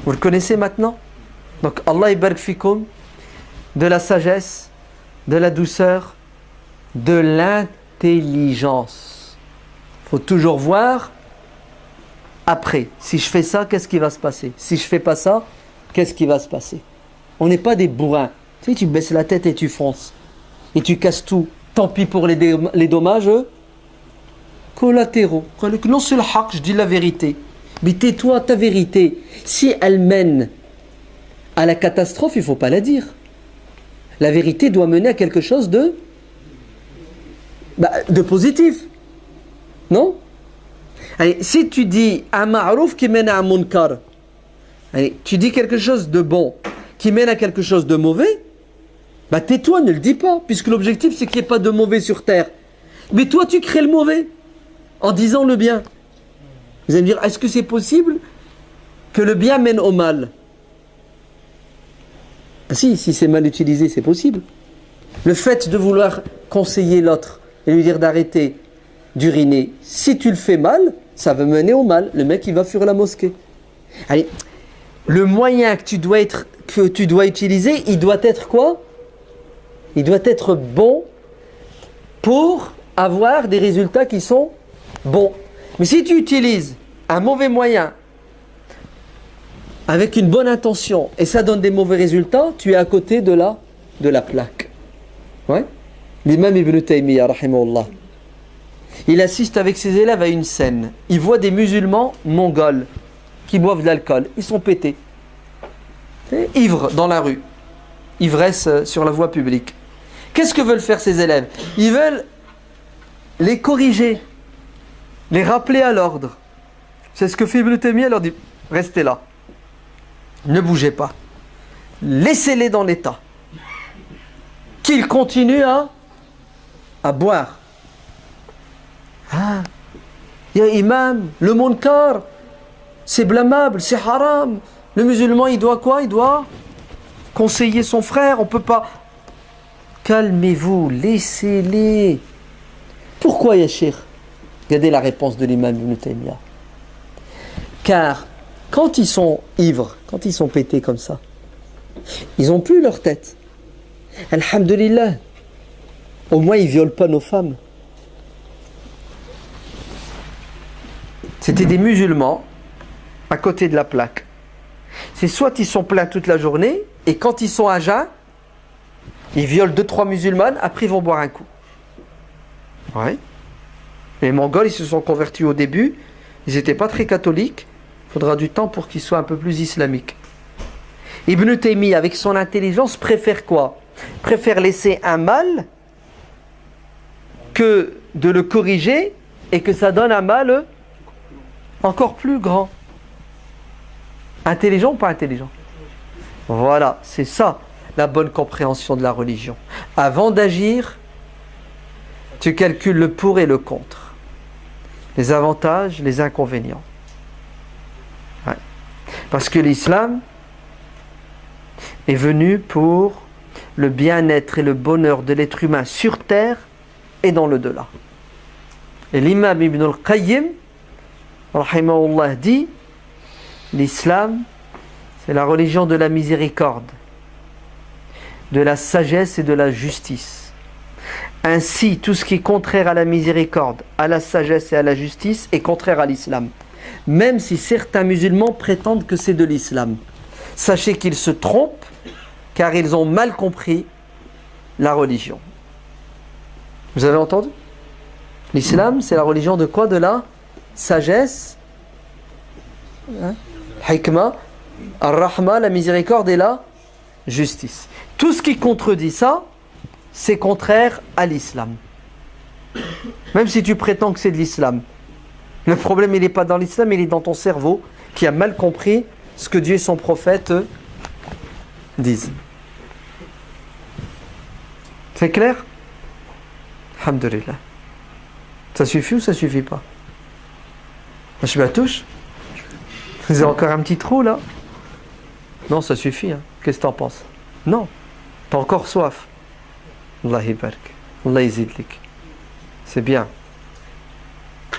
vous le connaissez maintenant? Donc Allah ibarak fikoum, de la sagesse, de la douceur, de l'intelligence. Il faut toujours voir après. Si je fais ça, qu'est-ce qui va se passer? Si je fais pas ça, qu'est-ce qui va se passer? On n'est pas des bourrins. Tu sais, tu baisses la tête et tu fonces. Et tu casses tout. Tant pis pour les dommages collatéraux. Non, c'est le haq, je dis la vérité. Mais tais-toi, ta vérité. Si elle mène à la catastrophe, il ne faut pas la dire. La vérité doit mener à quelque chose de positif. Non? Allez, si tu dis un ma'rouf qui mène à un munkar, allez, tu dis quelque chose de bon qui mène à quelque chose de mauvais, tais-toi, ne le dis pas, puisque l'objectif c'est qu'il n'y ait pas de mauvais sur terre. Mais toi tu crées le mauvais en disant le bien. Vous allez me dire, est-ce que c'est possible que le bien mène au mal? Ah si c'est mal utilisé, c'est possible. Le fait de vouloir conseiller l'autre et lui dire d'arrêter d'uriner, si tu le fais mal, ça va mener au mal. Le mec, il va fuir la mosquée. Allez, le moyen que tu dois utiliser, il doit être quoi? Il doit être bon pour avoir des résultats qui sont bons. Mais si tu utilises un mauvais moyen avec une bonne intention et ça donne des mauvais résultats, tu es à côté de la plaque. Ouais? L'imam Ibn Taymiyyah, rahimahullah, il assiste avec ses élèves à une scène. Il voit des musulmans mongols qui boivent de l'alcool. Ils sont pétés. Ivres dans la rue. Ivresse sur la voie publique. Qu'est-ce que veulent faire ces élèves? Ils veulent les corriger, les rappeler à l'ordre. C'est ce que fait Ibn Taymiyyah, leur dit, restez là. Ne bougez pas. Laissez-les dans l'état. Qu'ils continuent à boire. Ah, ya imam, le munkar, c'est blâmable, c'est haram. Le musulman, il doit quoi? Il doit conseiller son frère. On peut pas... Calmez-vous, laissez-les. Pourquoi, Yachir? Regardez la réponse de l'imam Ibn Taymiyyah. Car quand ils sont ivres, quand ils sont pétés comme ça, ils n'ont plus leur tête. Alhamdulillah. Au moins, ils ne violent pas nos femmes. C'était des musulmans à côté de la plaque. C'est soit ils sont pleins toute la journée, et quand ils sont à jeun, ils violent 2-3 musulmanes, après ils vont boire un coup. Ouais. Les Mongols, ils se sont convertis au début, ils n'étaient pas très catholiques, il faudra du temps pour qu'ils soient un peu plus islamiques. Ibn Taymiyyah, avec son intelligence, préfère quoi? Préfère laisser un mal que de le corriger et que ça donne un mal encore plus grand. Intelligent ou pas intelligent? Voilà, c'est ça la bonne compréhension de la religion. Avant d'agir, tu calcules le pour et le contre, les avantages, les inconvénients. Ouais. Parce que l'islam est venu pour le bien-être et le bonheur de l'être humain sur terre et dans le delà. Et l'imam Ibn al-Qayyim rahimahullah dit, l'islam c'est la religion de la miséricorde, de la sagesse et de la justice. Ainsi, tout ce qui est contraire à la miséricorde, à la sagesse et à la justice est contraire à l'islam. Même si certains musulmans prétendent que c'est de l'islam. Sachez qu'ils se trompent car ils ont mal compris la religion. Vous avez entendu? L'islam, c'est la religion de quoi? De la sagesse, hikmah, ar-rahma, la miséricorde et la justice. Tout ce qui contredit ça, c'est contraire à l'islam. Même si tu prétends que c'est de l'islam. Le problème, il n'est pas dans l'islam, il est dans ton cerveau qui a mal compris ce que Dieu et son prophète disent. C'est clair? Alhamdulillah. Ça suffit ou ça suffit pas? Je me touche. Vous avez encore un petit trou là? Non, ça suffit. Hein. Qu'est-ce que tu en penses? Non. Tu as encore soif. Allah ibarak. Allah izidlik. C'est bien.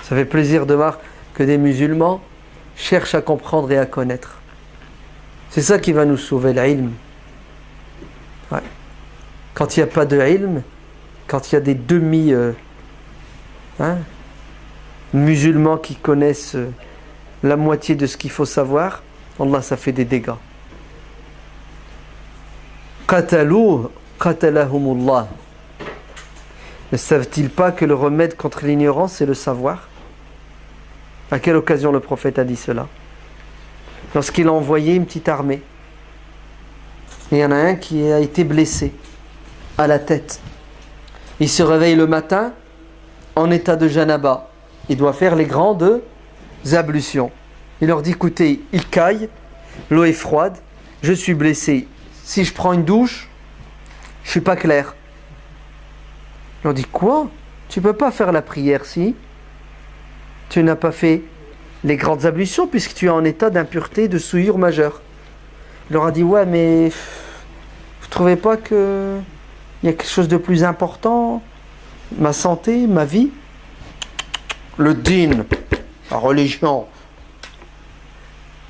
Ça fait plaisir de voir que des musulmans cherchent à comprendre et à connaître. C'est ça qui va nous sauver, l'ilm. Ouais. Quand il n'y a pas de ilm, quand il y a des musulmans qui connaissent la moitié de ce qu'il faut savoir, Allah, ça fait des dégâts. Qatalou, qatalahumullah. Ne savent-ils pas que le remède contre l'ignorance, c'est le savoir? À quelle occasion le prophète a dit cela? Lorsqu'il a envoyé une petite armée. Et il y en a un qui a été blessé à la tête. Il se réveille le matin en état de janaba. Il doit faire les grandes ablutions. Il leur dit, écoutez, il caille, l'eau est froide, je suis blessé. Si je prends une douche, je ne suis pas clair. Il leur dit, quoi? Tu ne peux pas faire la prière si tu n'as pas fait les grandes ablutions puisque tu es en état d'impureté, de souillure majeure. Il leur a dit, ouais, mais vous ne trouvez pas qu'il y a quelque chose de plus important? Ma santé, ma vie? Le din, la religion,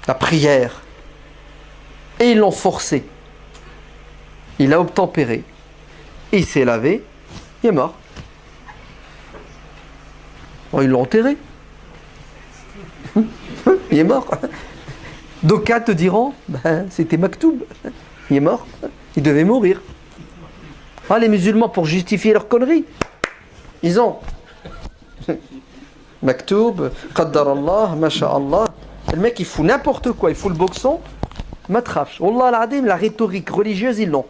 la prière. Et ils l'ont forcé. Il a obtempéré. Il s'est lavé. Il est mort. Oh, ils l'ont enterré. Il est mort. D'aucuns te diront, ben, c'était Maktoub. Il est mort. Il devait mourir. Ah, les musulmans, pour justifier leur connerie, ils ont Maktoub, Qaddar Allah, Masha'Allah. Le mec, il fout n'importe quoi. Il fout le boxon. Matraf. Wallah al-Adim, la rhétorique religieuse, ils l'ont.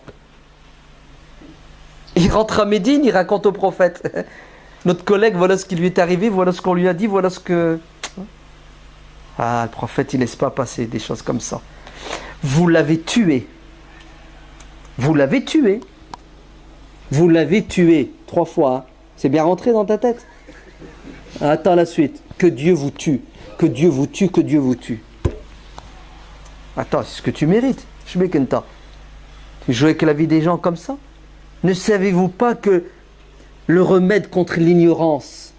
Il rentre à Médine, il raconte au prophète. Notre collègue, voilà ce qui lui est arrivé, voilà ce qu'on lui a dit, voilà ce que... Ah, le prophète, il ne laisse pas passer des choses comme ça. Vous l'avez tué. Vous l'avez tué. Vous l'avez tué 3 fois. Hein. C'est bien rentré dans ta tête? Attends la suite. Que Dieu vous tue. Que Dieu vous tue, que Dieu vous tue. Attends, c'est ce que tu mérites. Je mets qu'un tas. Tu joues avec la vie des gens comme ça? Ne savez-vous pas que le remède contre l'ignorance,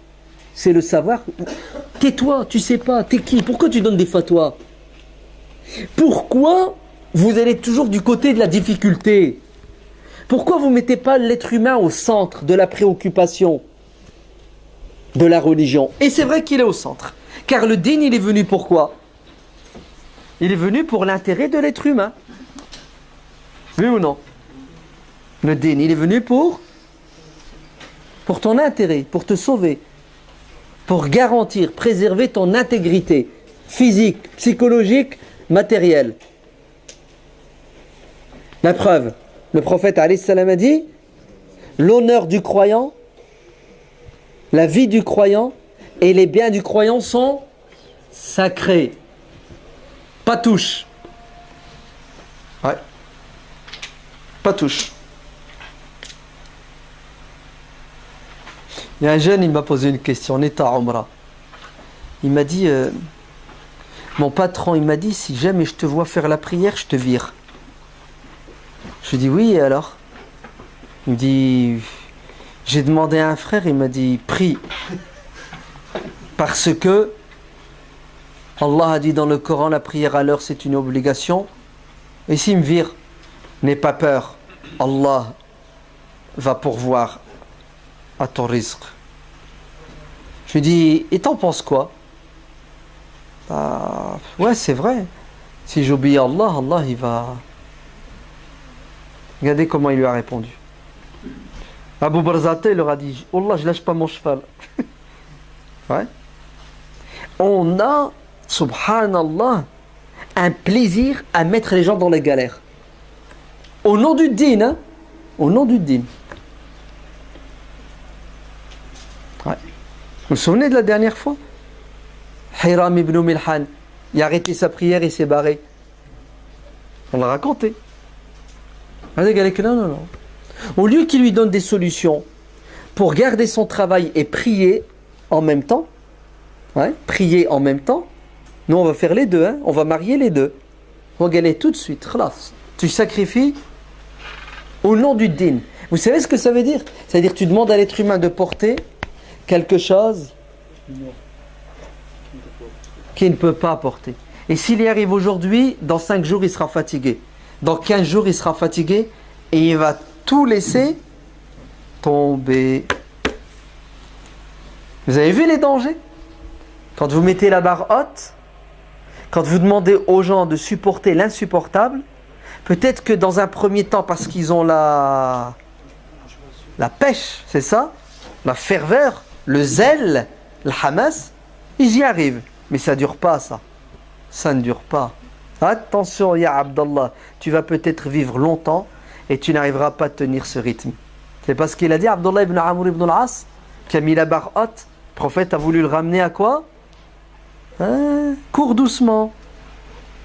c'est le savoir? Tais-toi, tu sais pas, t'es qui? Pourquoi tu donnes des fatwas? Pourquoi vous allez toujours du côté de la difficulté? Pourquoi vous ne mettez pas l'être humain au centre de la préoccupation de la religion? Et c'est vrai qu'il est au centre. Car le din, il est venu pourquoi? Il est venu pour l'intérêt de l'être humain. Oui ou non? Le din, il est venu pour ton intérêt, pour te sauver, pour garantir, préserver ton intégrité physique, psychologique, matérielle. La preuve, le prophète alayhi salam a dit, l'honneur du croyant, la vie du croyant et les biens du croyant sont sacrés. Pas touche. Ouais. Pas touche. Il y a un jeune, il m'a posé une question, on est à Umrah. Il m'a dit, mon patron, il m'a dit, si jamais je te vois faire la prière, je te vire. Je lui dis, oui, et alors? Il me dit, j'ai demandé à un frère, il m'a dit, prie. Parce que Allah a dit dans le Coran, la prière à l'heure, c'est une obligation. Et s'il me vire, n'aie pas peur. Allah va pourvoir à ton rizq. Je lui dis, et t'en penses quoi? Ouais, c'est vrai. Si j'obéis à Allah, Allah il va... Regardez comment il lui a répondu. Abu Barzata, il leur a dit, Allah, je lâche pas mon cheval. Ouais. On a, subhanallah, un plaisir à mettre les gens dans les galères. Au nom du din, hein? Au nom du din. Ouais. Vous vous souvenez de la dernière fois? Hiram ibn Milhan, il a arrêté sa prière et s'est barré. On l'a raconté. Non. Au lieu qu'il lui donne des solutions pour garder son travail et prier en même temps, ouais, prier en même temps, nous on va faire les deux, hein, on va marier les deux. Regardez tout de suite, khalas. Tu sacrifies au nom du din. Vous savez ce que ça veut dire? C'est-à-dire tu demandes à l'être humain de porter quelque chose qu'il ne peut pas porter. Et s'il y arrive aujourd'hui, dans 5 jours il sera fatigué. Dans 15 jours il sera fatigué et il va tout laisser tomber. Vous avez vu les dangers? Quand vous mettez la barre haute, quand vous demandez aux gens de supporter l'insupportable, peut-être que dans un premier temps, parce qu'ils ont la pêche, c'est ça? La ferveur, le zèle, le hamas, ils y arrivent. Mais ça ne dure pas, ça. Ça ne dure pas. Attention, ya Abdallah, tu vas peut-être vivre longtemps et tu n'arriveras pas à tenir ce rythme. C'est parce qu'il a dit, Abdallah ibn Amr ibn al-As, qui a mis la barre haute, le prophète a voulu le ramener à quoi? Cours doucement.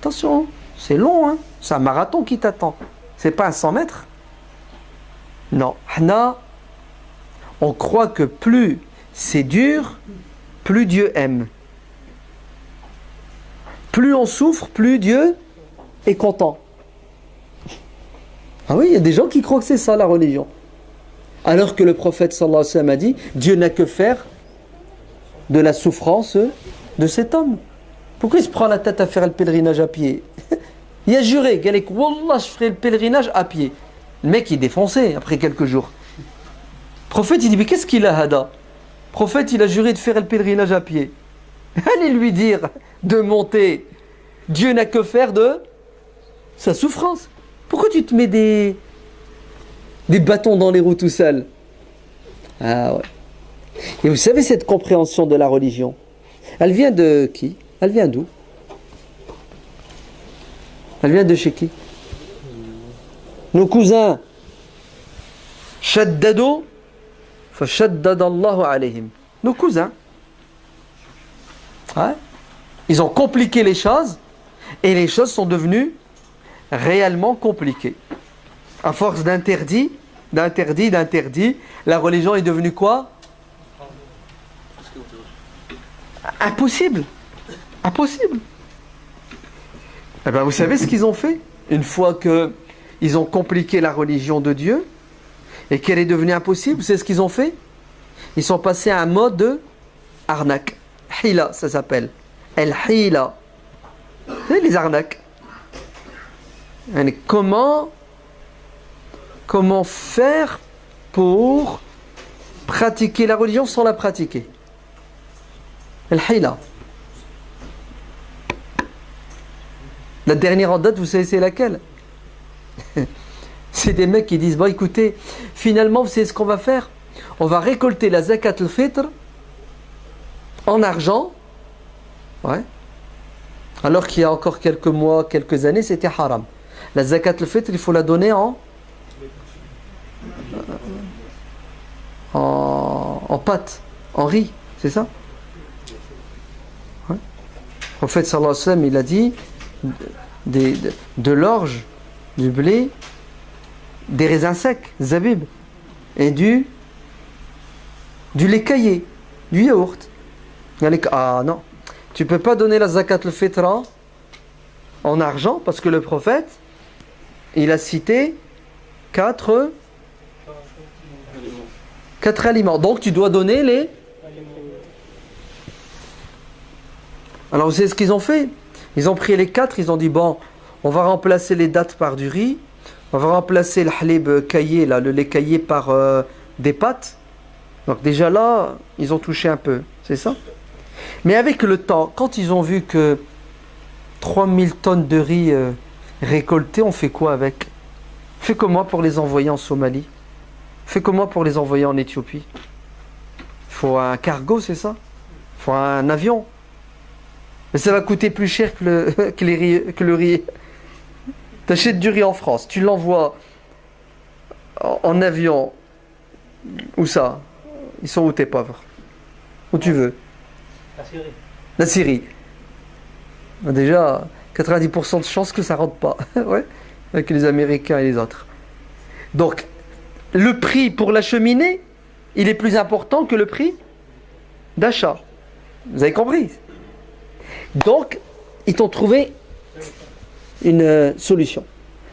Attention, c'est long, hein? C'est un marathon qui t'attend. C'est pas un 100 mètres. Non. On croit que plus c'est dur, plus Dieu aime. Plus on souffre, plus Dieu est content. Ah oui, il y a des gens qui croient que c'est ça la religion. Alors que le prophète sallallahu alayhi wa sallam a dit, Dieu n'a que faire de la souffrance de cet homme. Pourquoi il se prend la tête à faire le pèlerinage à pied? Il a juré, Wallah, je ferai le pèlerinage à pied. Le mec il est défoncé après quelques jours. Le prophète il dit, mais qu'est-ce qu'il a, Hada? Le prophète il a juré de faire le pèlerinage à pied. Allez lui dire de monter. Dieu n'a que faire de sa souffrance. Pourquoi tu te mets des bâtons dans les roues tout seul? Ah ouais. Et vous savez, cette compréhension de la religion, elle vient de qui? Elle vient d'où? Elle vient de chez qui? Nos cousins. Shaddadu, fa shaddadallahu alayhim. Nos cousins. Ouais. Ils ont compliqué les choses et les choses sont devenues réellement compliquées. À force d'interdits, la religion est devenue quoi? Impossible. Impossible. Eh bien, vous savez ce qu'ils ont fait? Une fois qu'ils ont compliqué la religion de Dieu et qu'elle est devenue impossible, c'est ce qu'ils ont fait? Ils sont passés à un mode de arnaque. Hila, ça s'appelle. El-Hila. C'est les arnaques. Comment faire pour pratiquer la religion sans la pratiquer? El-Hila. La dernière en date, vous savez c'est laquelle? C'est des mecs qui disent, bon écoutez, finalement vous savez ce qu'on va faire? On va récolter la zakat al-fitr en argent, ouais. Alors qu'il y a encore quelques mois, quelques années, c'était haram. La zakat al-fitr, il faut la donner en pâte, en riz, c'est ça? Ouais. En fait, sallallahu alayhi wa sallam, il a dit de l'orge, du blé, des raisins secs, zabib, et du lait caillé, du yaourt. Ah non, tu peux pas donner la zakat al-fitr en argent parce que le prophète, il a cité 4 aliments. Donc tu dois donner les... Alors vous savez ce qu'ils ont fait? Ils ont pris les 4, ils ont dit bon, on va remplacer les dattes par du riz, on va remplacer le halib caillé, là, le lait caillé par des pâtes. Donc déjà là, ils ont touché un peu, c'est ça? Mais avec le temps, quand ils ont vu que 3000 tonnes de riz récoltées, on fait quoi avec? On fait comment pour les envoyer en Somalie? On fait comment pour les envoyer en Éthiopie? Il faut un cargo, c'est ça? Il faut un avion. Mais ça va coûter plus cher que le riz. Tu achètes du riz en France, tu l'envoies en avion. Où ça? Ils sont où tes pauvres? Où tu veux? La Syrie. La Syrie. Déjà, 90% de chances que ça rentre pas. Ouais, avec les Américains et les autres. Donc, le prix pour l'acheminer, il est plus important que le prix d'achat. Vous avez compris? Donc, ils t'ont trouvé une solution.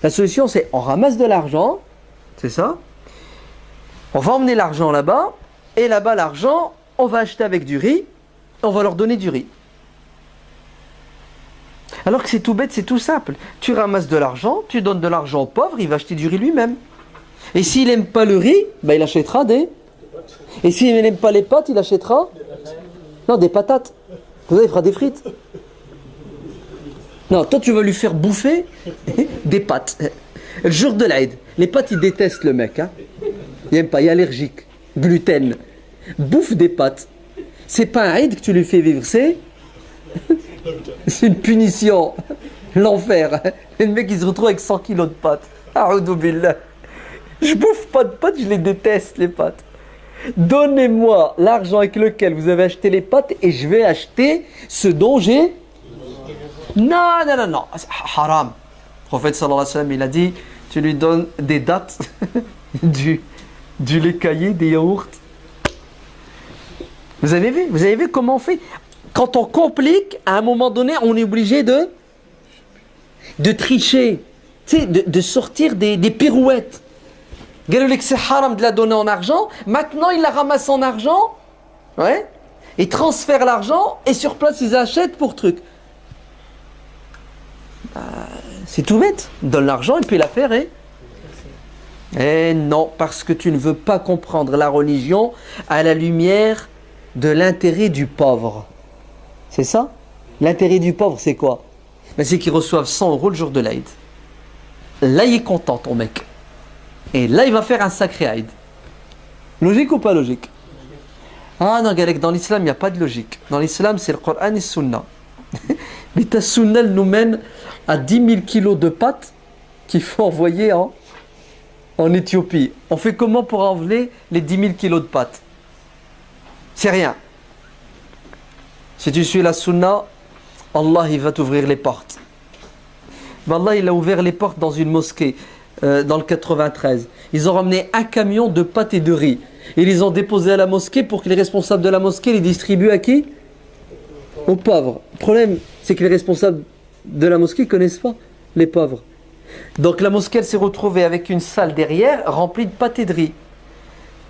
La solution, c'est on ramasse de l'argent, c'est ça? On va emmener l'argent là-bas, et là-bas, l'argent, on va acheter avec du riz, on va leur donner du riz. Alors que c'est tout bête, c'est tout simple. Tu ramasses de l'argent, tu donnes de l'argent au pauvre, il va acheter du riz lui-même. Et s'il n'aime pas le riz, ben il achètera des... Et s'il n'aime pas les pâtes, il achètera... Non, des patates. Vous savez, il fera des frites. Non, toi tu vas lui faire bouffer des pâtes. Le jour de l'Aïd, les pâtes, il déteste le mec. Hein. Il n'aime pas, il est allergique. Gluten. Bouffe des pâtes. C'est pas un Aïd que tu lui fais vivre, c'est une punition. L'enfer. Le mec, il se retrouve avec 100 kilos de pâtes. A'oudou billah. Je bouffe pas de pâtes, je les déteste, les pâtes. Donnez-moi l'argent avec lequel vous avez acheté les pâtes et je vais acheter ce dont j'ai... Non, non, non, non. Haram. Le prophète sallallahu alayhi wa sallam, il a dit, tu lui donnes des dattes, du lait caillé, des yaourts. Vous avez vu comment on fait? Quand on complique, à un moment donné, on est obligé de tricher. Tu sais, de sortir des pirouettes. Galolé que c'est haram de la donner en argent. Maintenant, ils la ramassent en argent. Ouais. Ils transfèrent l'argent et sur place, ils achètent pour truc. C'est tout bête. Donne l'argent et puis l'affaire est... Eh non, parce que tu ne veux pas comprendre la religion à la lumière de l'intérêt du pauvre. C'est ça? L'intérêt du pauvre, c'est quoi? Ben, c'est qu'ils reçoivent 100 € le jour de l'Aïd. Là, il est content, ton mec. Et là, il va faire un sacré Aïd. Logique ou pas logique? Ah non, Galek, dans l'islam, il n'y a pas de logique. Dans l'islam, c'est le Coran et le Sunna. Mais ta Sunna nous mène à 10 000 kilos de pâtes qu'il faut envoyer en Éthiopie. On fait comment pour enlever les 10 000 kilos de pâtes? C'est rien. Si tu suis la Sunna, Allah, il va t'ouvrir les portes. Ben Allah, il a ouvert les portes dans une mosquée. Dans le 93. Ils ont ramené un camion de pâtes et de riz. Ils les ont déposés à la mosquée pour que les responsables de la mosquée les distribuent à qui? Aux pauvres. Le problème, c'est que les responsables de la mosquée ne connaissent pas, les pauvres. Donc la mosquée elle s'est retrouvée avec une salle derrière remplie de pâté de riz.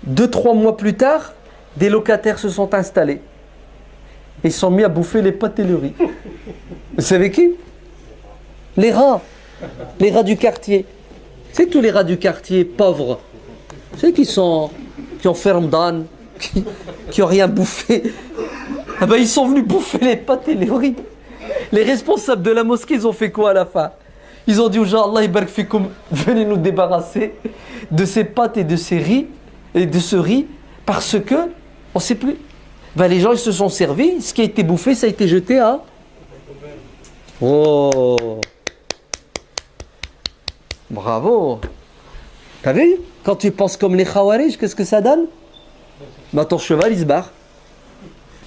2-3 mois plus tard, des locataires se sont installés. Ils sont mis à bouffer les pâtes et le riz. Vous savez qui? Les rats. Les rats du quartier. C'est tous les rats du quartier pauvres. C'est qui ont ferme d'âne, qui n'ont rien bouffé. Ah ben, ils sont venus bouffer les pâtes et les riz. Les responsables de la mosquée, ils ont fait quoi à la fin? Ils ont dit aux gens, Allah ibarak fikoum, venez nous débarrasser de ces pâtes et de ces riz, et de ce riz, parce que, on ne sait plus. Ben, les gens, ils se sont servis, ce qui a été bouffé, ça a été jeté à... Oh! Bravo! T'as vu? Quand tu penses comme les Khawarij, qu'est-ce que ça donne? Ben, ton cheval, il se barre.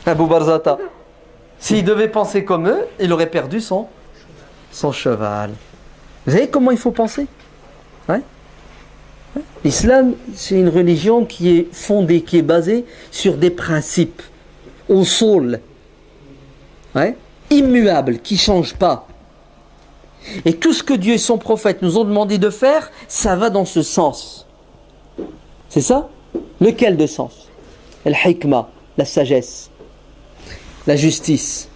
Abou Barzata. S'il devait penser comme eux, il aurait perdu son cheval. Vous savez comment il faut penser? Ouais. L'islam, c'est une religion qui est fondée, qui est basée sur des principes au sol, ouais, immuables, qui ne changent pas. Et tout ce que Dieu et son prophète nous ont demandé de faire, ça va dans ce sens. C'est ça? Lequel de sens? Al-hikmah, la sagesse, la justice,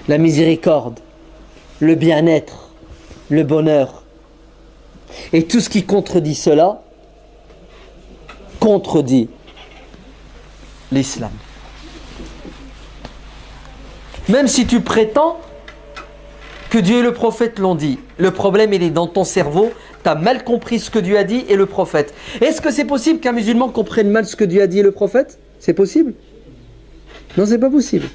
la miséricorde, le bien-être, le bonheur. Et tout ce qui contredit cela, contredit l'islam. Même si tu prétends que Dieu et le prophète l'ont dit, le problème il est dans ton cerveau, tu as mal compris ce que Dieu a dit et le prophète. Est-ce que c'est possible qu'un musulman comprenne mal ce que Dieu a dit et le prophète? C'est possible? Non, c'est pas possible.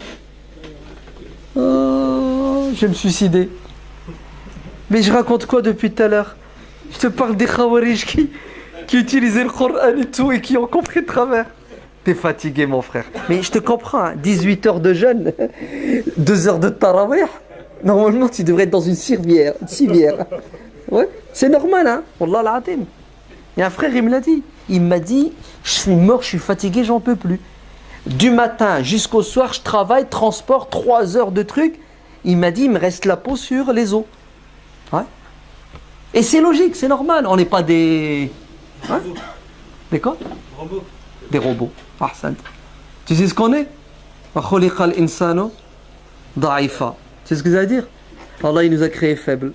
Oh, je vais me suicider. Mais je raconte quoi depuis tout à l'heure? Je te parle des Khawarij qui utilisaient le Coran et tout et qui ont compris de travers. T'es fatigué mon frère. Mais je te comprends, hein, 18 heures de jeûne, 2 heures de tarawih. Normalement tu devrais être dans une civière. Ouais, c'est normal, hein. Wallah al-Adim. Et un frère il me l'a dit. Il m'a dit, je suis mort, je suis fatigué, j'en peux plus. Du matin jusqu'au soir, je travaille, transport, 3 heures de trucs. Il m'a dit, il me reste la peau sur les os. Ouais. Et c'est logique, c'est normal. On n'est pas des... Hein? Des quoi? Robots. Des robots. Ah, tu sais ce qu'on est? C'est ce que ça veut dire? Allah il nous a créés faibles.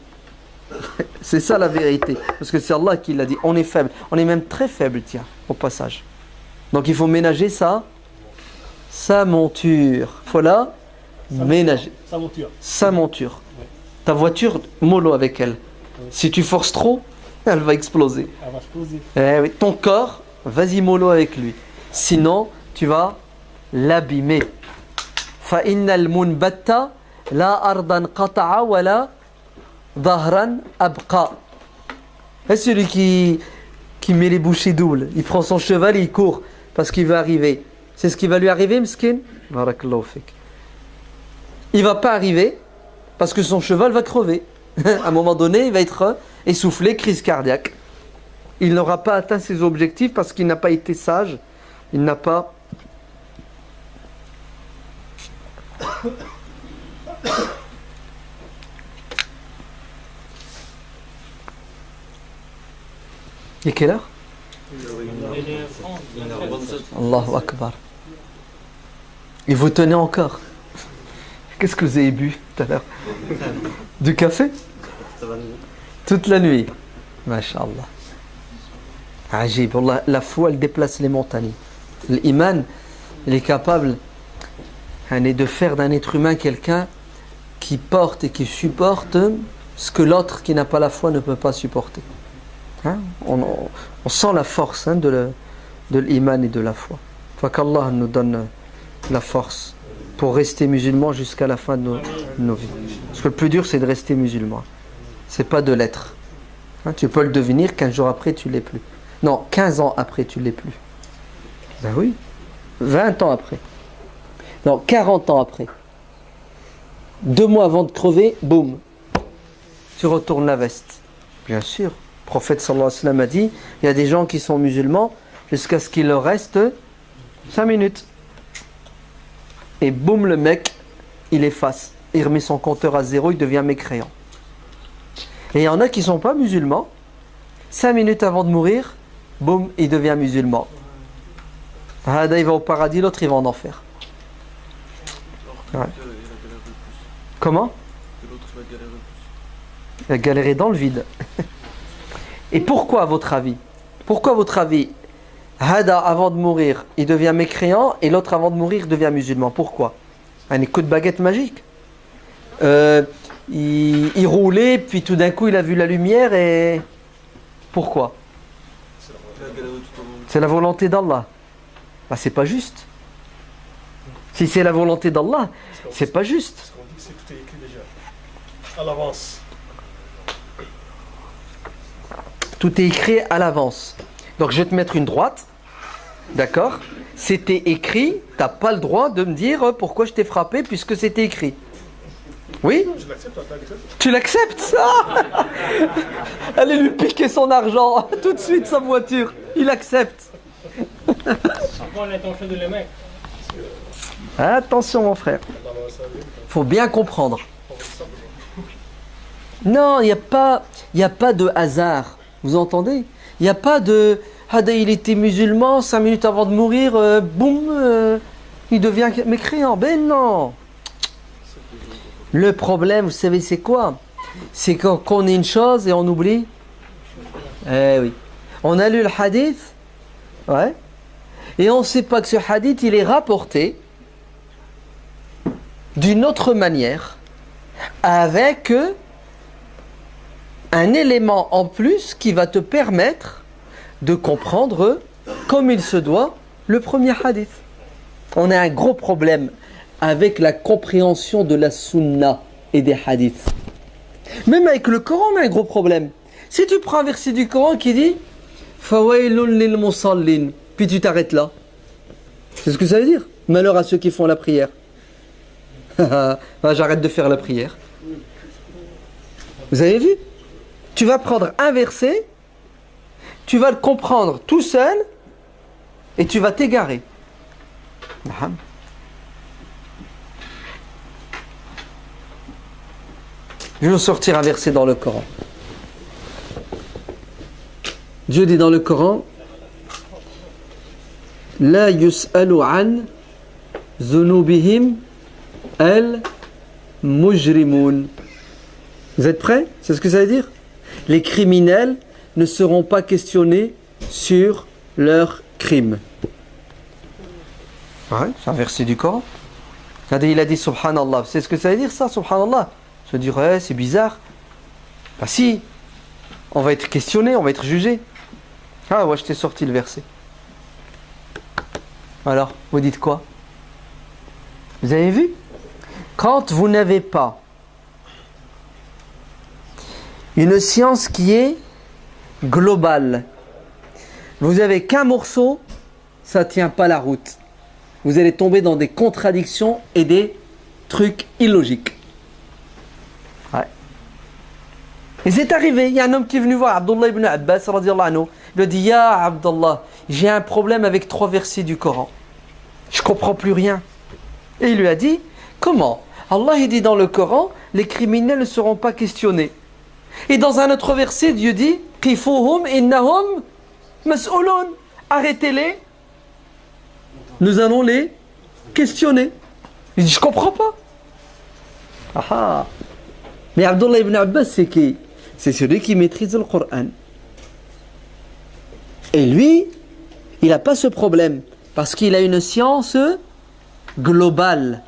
C'est ça la vérité. Parce que c'est Allah qui l'a dit. On est faible. On est même très faible, tiens, au passage. Donc il faut ménager ça. Sa monture. Il faut la ménager. Sa monture. Ouais. Ta voiture, mollo avec elle. Ouais. Si tu forces trop, elle va exploser. Elle va exploser. Eh oui. Ton corps, vas-y mollo avec lui. Sinon, tu vas l'abîmer. Fa innal munbatta la ardan qata'a wa la dhahran abqa. Et celui qui met les bouchées doubles, il prend son cheval et il court parce qu'il veut arriver. C'est ce qui va lui arriver, miskin? Barakallahu fik. Il va pas arriver parce que son cheval va crever. À un moment donné, il va être essoufflé, crise cardiaque. Il n'aura pas atteint ses objectifs parce qu'il n'a pas été sage. Il n'a pas... Et quelle heure? Allahu Akbar. Et vous tenez encore? Qu'est-ce que vous avez bu tout à l'heure? Du café? Toute la nuit. Masha'Allah. Ajib. La foi, elle déplace les montagnes. L'iman, il est capable de faire d'un être humain quelqu'un qui porte et qui supporte ce que l'autre qui n'a pas la foi ne peut pas supporter. Hein? On sent la force de l'iman et de la foi. Faut qu'Allah nous donne la force pour rester musulman jusqu'à la fin de nos vies. Parce que le plus dur c'est de rester musulman. C'est pas de l'être. Hein? Tu peux le devenir, 15 jours après tu l'es plus. Non, 15 ans après tu l'es plus. Ben oui. 20 ans après. Non, 40 ans après. 2 mois avant de crever, boum. Tu retournes la veste. Bien sûr. Le prophète sallallahu alayhi wa sallam a dit, il y a des gens qui sont musulmans jusqu'à ce qu'il leur reste 5 minutes. Et boum, le mec, il efface. il remet son compteur à zéro, il devient mécréant. Et il y en a qui ne sont pas musulmans. 5 minutes avant de mourir, boum, il devient musulman. Hada, il va au paradis, l'autre, il va en enfer. Ouais. Comment? Il a galéré dans le vide. Et pourquoi, à votre avis? Pourquoi, à votre avis, Hada, avant de mourir, il devient mécréant et l'autre, avant de mourir, devient musulman? Pourquoi? Un coup de baguette magique. Il roulait, puis tout d'un coup, il a vu la lumière et... Pourquoi? C'est la volonté d'Allah. Bah, c'est pas juste. Si c'est la volonté d'Allah, c'est pas juste. Parce qu'on dit que c'est tout est écrit déjà. À l'avance. Tout est écrit à l'avance. Donc je vais te mettre une droite. D'accord? C'était écrit, t'as pas le droit de me dire pourquoi je t'ai frappé puisque c'était écrit. Oui? Je l'accepte, toi, l'acceptes. Tu l'acceptes? Ah, allez lui piquer son argent, tout de suite sa voiture. Il accepte. Avoir l'intention de le mettre. Attention mon frère. Faut bien comprendre. Non, il n'y a pas de hasard. Vous entendez? Il n'y a pas de... Hada, il était musulman, 5 minutes avant de mourir, boum, il devient mécréant. Ben non. Le problème, vous savez c'est quoi? C'est qu'on est une chose et on oublie. Eh oui. On a lu le hadith, ouais, et on ne sait pas que ce hadith, il est rapporté d'une autre manière, avec un élément en plus qui va te permettre de comprendre comme il se doit le premier hadith. On a un gros problème avec la compréhension de la sunna et des hadiths. Même avec le Coran, on a un gros problème. Si tu prends un verset du Coran qui dit Fawailun lil musallin, puis tu t'arrêtes là. C'est ce que ça veut dire? Malheur à ceux qui font la prière. J'arrête de faire la prière. Vous avez vu? Tu vas prendre un verset, tu vas le comprendre tout seul et tu vas t'égarer. Je vais vous sortir un verset dans le Coran. Dieu dit dans le Coran La yus'alu an zunubihim al mujrimun. Vous êtes prêts? C'est ce que ça veut dire? Les criminels ne seront pas questionnés sur leurs crimes. Ouais, c'est un verset du Coran. Il a dit Subhanallah. C'est ce que ça veut dire ça, Subhanallah? Se dire, ouais, c'est bizarre. Bah si, on va être questionné, on va être jugé. Ah ouais, je t'ai sorti le verset. Alors, vous dites quoi? Vous avez vu? Quand vous n'avez pas une science qui est globale, vous n'avez qu'un morceau, ça ne tient pas la route. Vous allez tomber dans des contradictions et des trucs illogiques. Ouais. Et c'est arrivé, il y a un homme qui est venu voir Abdullah ibn Abbas radiallahu anhu. Il lui a dit Ya Abdullah, j'ai un problème avec 3 versets du Coran. Je ne comprends plus rien. Et il lui a dit comment? Allah il dit dans le Coran, les criminels ne seront pas questionnés. Et dans un autre verset, Dieu dit Qifuhum innahum mas'ulun. Arrêtez-les, nous allons les questionner. Il dit je ne comprends pas. Ah ah. Mais Abdullah ibn Abbas, c'est qui? C'est celui qui maîtrise le Coran. Et lui, il n'a pas ce problème. Parce qu'il a une science globale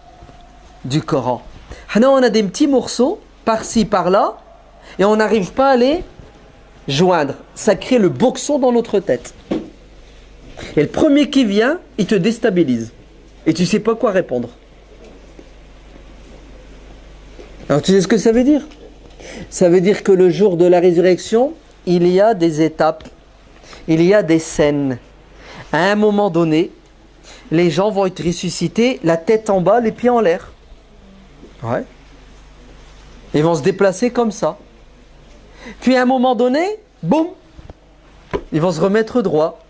du Coran. Maintenant, on a des petits morceaux, par-ci, par-là, et on n'arrive pas à les joindre. Ça crée le boxon dans notre tête. Et le premier qui vient, il te déstabilise. Et tu ne sais pas quoi répondre. Alors tu sais ce que ça veut dire? Ça veut dire que le jour de la résurrection, il y a des étapes, il y a des scènes. À un moment donné, les gens vont être ressuscités, la tête en bas, les pieds en l'air. Ouais. Ils vont se déplacer comme ça. Puis à un moment donné, boum, ils vont se remettre droit.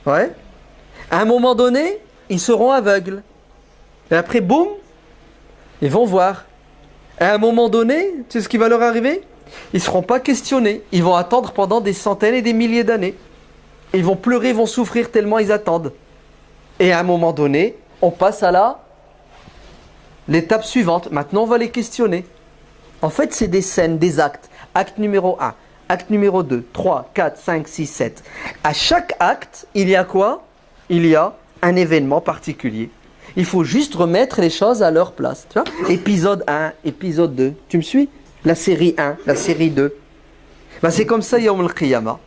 Ouais. À un moment donné, ils seront aveugles. Et après, boum, ils vont voir. À un moment donné, tu sais ce qui va leur arriver? Ils ne seront pas questionnés. Ils vont attendre pendant des centaines et des milliers d'années. Ils vont pleurer, vont souffrir tellement ils attendent. Et à un moment donné, on passe à l'étape suivante. Maintenant, on va les questionner. En fait, c'est des scènes, des actes. Acte numéro 1, acte numéro 2, 3, 4, 5, 6, 7. À chaque acte, il y a quoi? Il y a un événement particulier. Il faut juste remettre les choses à leur place. Tu vois? Épisode 1, épisode 2. Tu me suis? La série 1, la série 2. Ben, c'est comme ça, Yawm al-Qiyamah.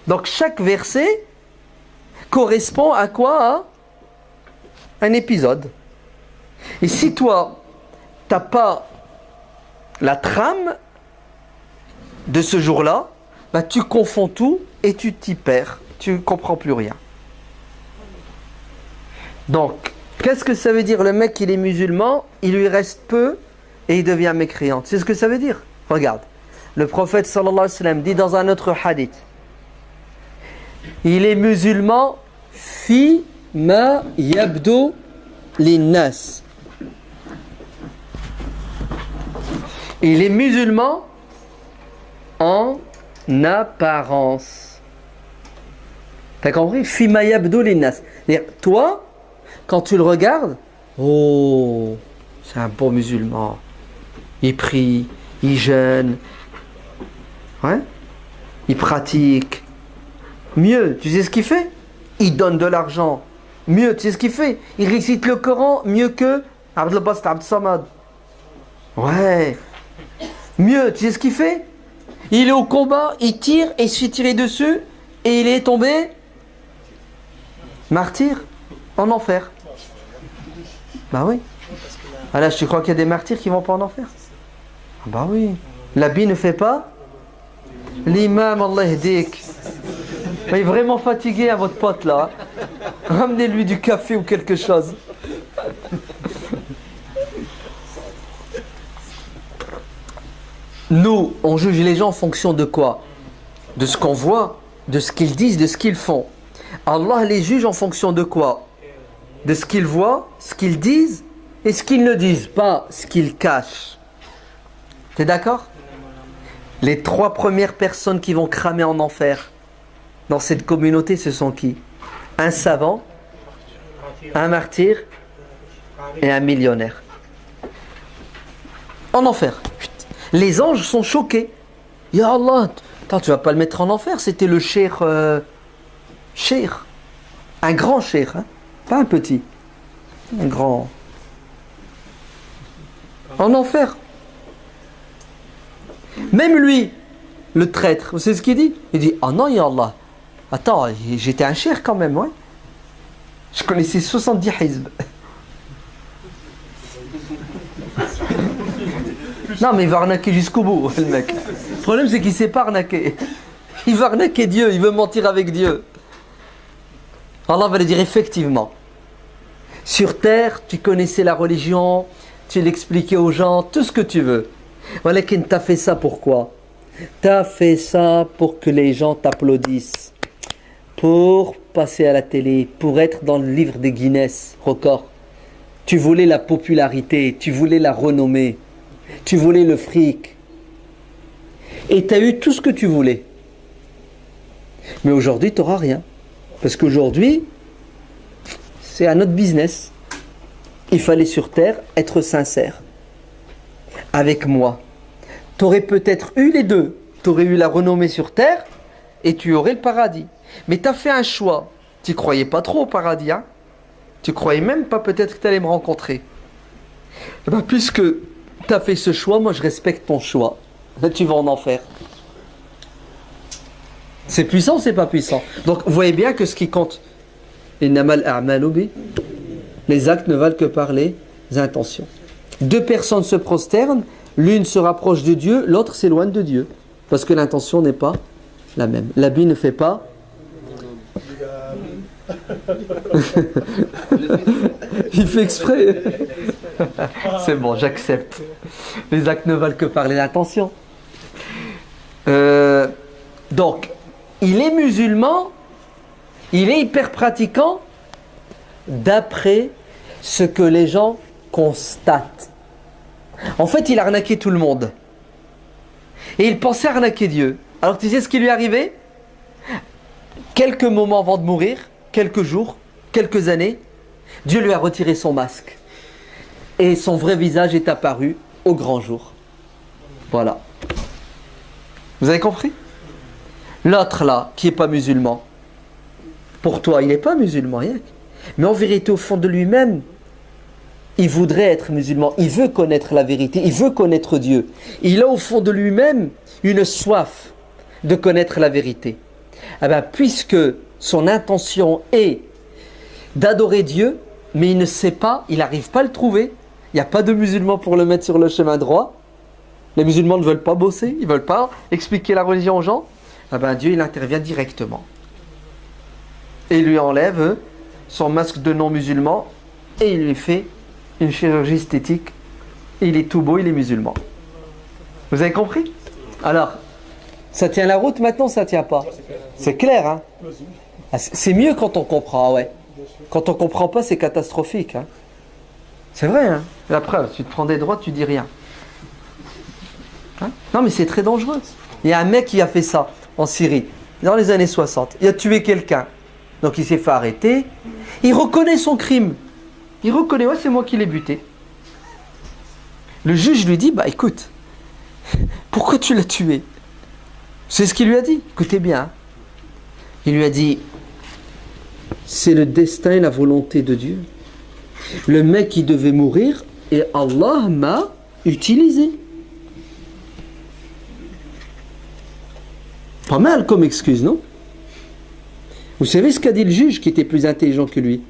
Donc, chaque verset correspond à quoi? À un épisode. Et si toi, tu n'as pas la trame de ce jour-là, ben, tu confonds tout et tu t'y perds. Tu ne comprends plus rien. Donc, qu'est-ce que ça veut dire? Le mec, il est musulman, il lui reste peu et il devient mécréant. C'est ce que ça veut dire? Regarde. Le prophète sallallahu alayhi wa sallam dit dans un autre hadith, il est musulman fi ma yabdu linnas. Il est musulman en apparence. T'as compris? Fi ma yabdu linnas. C'est-à-dire, toi, quand tu le regardes, oh, c'est un bon musulman. Il prie, il jeûne, ouais, il pratique. Mieux, tu sais ce qu'il fait? Il donne de l'argent. Mieux, tu sais ce qu'il fait? Il récite le Coran mieux que Abdel Bast Abd Samad. Ouais. Mieux, tu sais ce qu'il fait? Il est au combat, il tire et se fait tirer dessus et il est tombé martyr en enfer. Bah oui. Ah là, tu crois qu'il y a des martyrs qui vont pas en enfer? Ah bah oui. L'habit ne fait pas l'imam, Allah yahdik. Il est vraiment fatigué à votre pote là. Ramenez-lui du café ou quelque chose. Nous, on juge les gens en fonction de quoi? De ce qu'on voit, de ce qu'ils disent, de ce qu'ils font. Allah les juge en fonction de quoi? De ce qu'ils voient, ce qu'ils disent et ce qu'ils ne disent pas, ce qu'ils cachent. T'es d'accord? Les 3 premières personnes qui vont cramer en enfer dans cette communauté, ce sont qui? Un savant, un martyr et un millionnaire. En enfer. Les anges sont choqués. Ya Allah, attends, tu vas pas le mettre en enfer, c'était le cheikh, cheikh. Un grand cheikh, hein? Pas un petit. Un grand. En enfer. Même lui, le traître, vous savez ce qu'il dit? Il dit, ah non, ya Allah. Attends, j'étais un cheikh quand même, ouais. Je connaissais 70 hizb. Non, mais il va arnaquer jusqu'au bout, le mec. Le problème, c'est qu'il ne sait pas arnaquer. Il va arnaquer Dieu, il veut mentir avec Dieu. Allah va lui dire, effectivement. Sur terre, tu connaissais la religion, tu l'expliquais aux gens, tout ce que tu veux. Voilà, tu as fait ça pourquoi? Tu as fait ça pour que les gens t'applaudissent. Pour passer à la télé, pour être dans le livre des Guinness records. Tu voulais la popularité, tu voulais la renommée, tu voulais le fric. Et tu as eu tout ce que tu voulais. Mais aujourd'hui, tu n'auras rien. Parce qu'aujourd'hui, c'est un autre business. Il fallait sur terre être sincère. Avec moi. Tu aurais peut-être eu les deux. Tu aurais eu la renommée sur terre et tu aurais le paradis. Mais tu as fait un choix. Tu ne croyais pas trop au paradis. Hein? Tu ne croyais même pas peut-être que tu allais me rencontrer. Eh ben, puisque tu as fait ce choix, moi je respecte ton choix. Là tu vas en enfer. C'est puissant ou c'est pas puissant? Donc vous voyez bien que ce qui compte, les actes ne valent que par les intentions. 2 personnes se prosternent, l'une se rapproche de Dieu, l'autre s'éloigne de Dieu. Parce que l'intention n'est pas la même. L'habit ne fait pas. Il fait exprès. C'est bon, j'accepte. Les actes ne valent que par les intentions. Donc, il est musulman, il est hyper pratiquant d'après ce que les gens constatent. En fait, il arnaquait tout le monde. Et il pensait arnaquer Dieu. Alors tu sais ce qui lui est arrivé? Quelques moments avant de mourir, quelques jours, quelques années, Dieu lui a retiré son masque. Et son vrai visage est apparu au grand jour. Voilà. Vous avez compris? L'autre là, qui n'est pas musulman, pour toi, il n'est pas musulman, rien. Mais en vérité, au fond de lui-même, il voudrait être musulman. Il veut connaître la vérité. Il veut connaître Dieu. Il a au fond de lui-même une soif de connaître la vérité. Eh bien, puisque son intention est d'adorer Dieu, mais il ne sait pas, il n'arrive pas à le trouver. Il n'y a pas de musulmans pour le mettre sur le chemin droit. Les musulmans ne veulent pas bosser, ils ne veulent pas expliquer la religion aux gens. Eh bien, Dieu, il intervient directement. Et il lui enlève son masque de non-musulman et il lui fait une chirurgie esthétique. Et il est tout beau, il est musulman. Vous avez compris? Alors, ça tient la route maintenant, ça tient pas? C'est clair, hein? Ah, c'est mieux quand on comprend, ouais. Quand on comprend pas, c'est catastrophique, hein? C'est vrai, hein? La preuve, tu te prends des droits, tu dis rien. Hein? Non, mais c'est très dangereux. Il y a un mec qui a fait ça en Syrie, dans les années 60. Il a tué quelqu'un. Donc il s'est fait arrêter. Il reconnaît son crime. Il reconnaît, ouais, c'est moi qui l'ai buté. Le juge lui dit, bah écoute, pourquoi tu l'as tué? C'est ce qu'il lui a dit. Écoutez bien. Hein. Il lui a dit, c'est le destin et la volonté de Dieu. Le mec qui devait mourir et Allah m'a utilisé. Pas mal comme excuse, non? Vous savez ce qu'a dit le juge qui était plus intelligent que lui?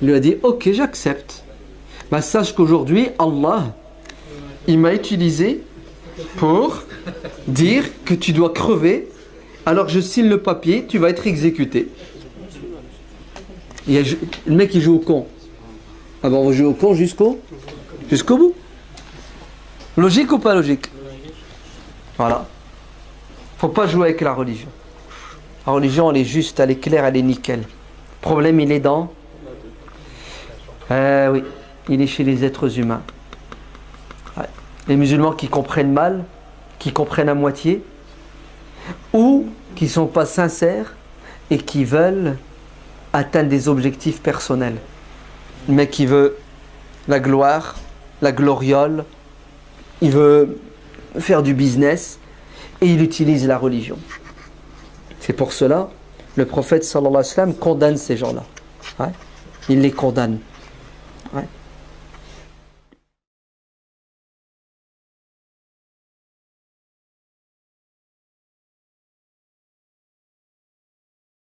Il lui a dit, ok, j'accepte. Bah, sache qu'aujourd'hui, Allah, il m'a utilisé pour dire que tu dois crever. Alors je signe le papier, tu vas être exécuté. Le mec il joue au con. Ah ben on va jouer au con jusqu'au bout. Logique ou pas logique? Voilà. Faut pas jouer avec la religion. La religion elle est juste, elle est claire, elle est nickel. Le problème il est dans... oui, il est chez les êtres humains. Ouais. Les musulmans qui comprennent mal, qui comprennent à moitié, ou qui ne sont pas sincères et qui veulent atteindre des objectifs personnels. Le mec qui veut la gloire, la gloriole, il veut faire du business et il utilise la religion. C'est pour cela le prophète sallallahu alayhi wa sallam condamne ces gens-là. Ouais. Il les condamne. Ouais.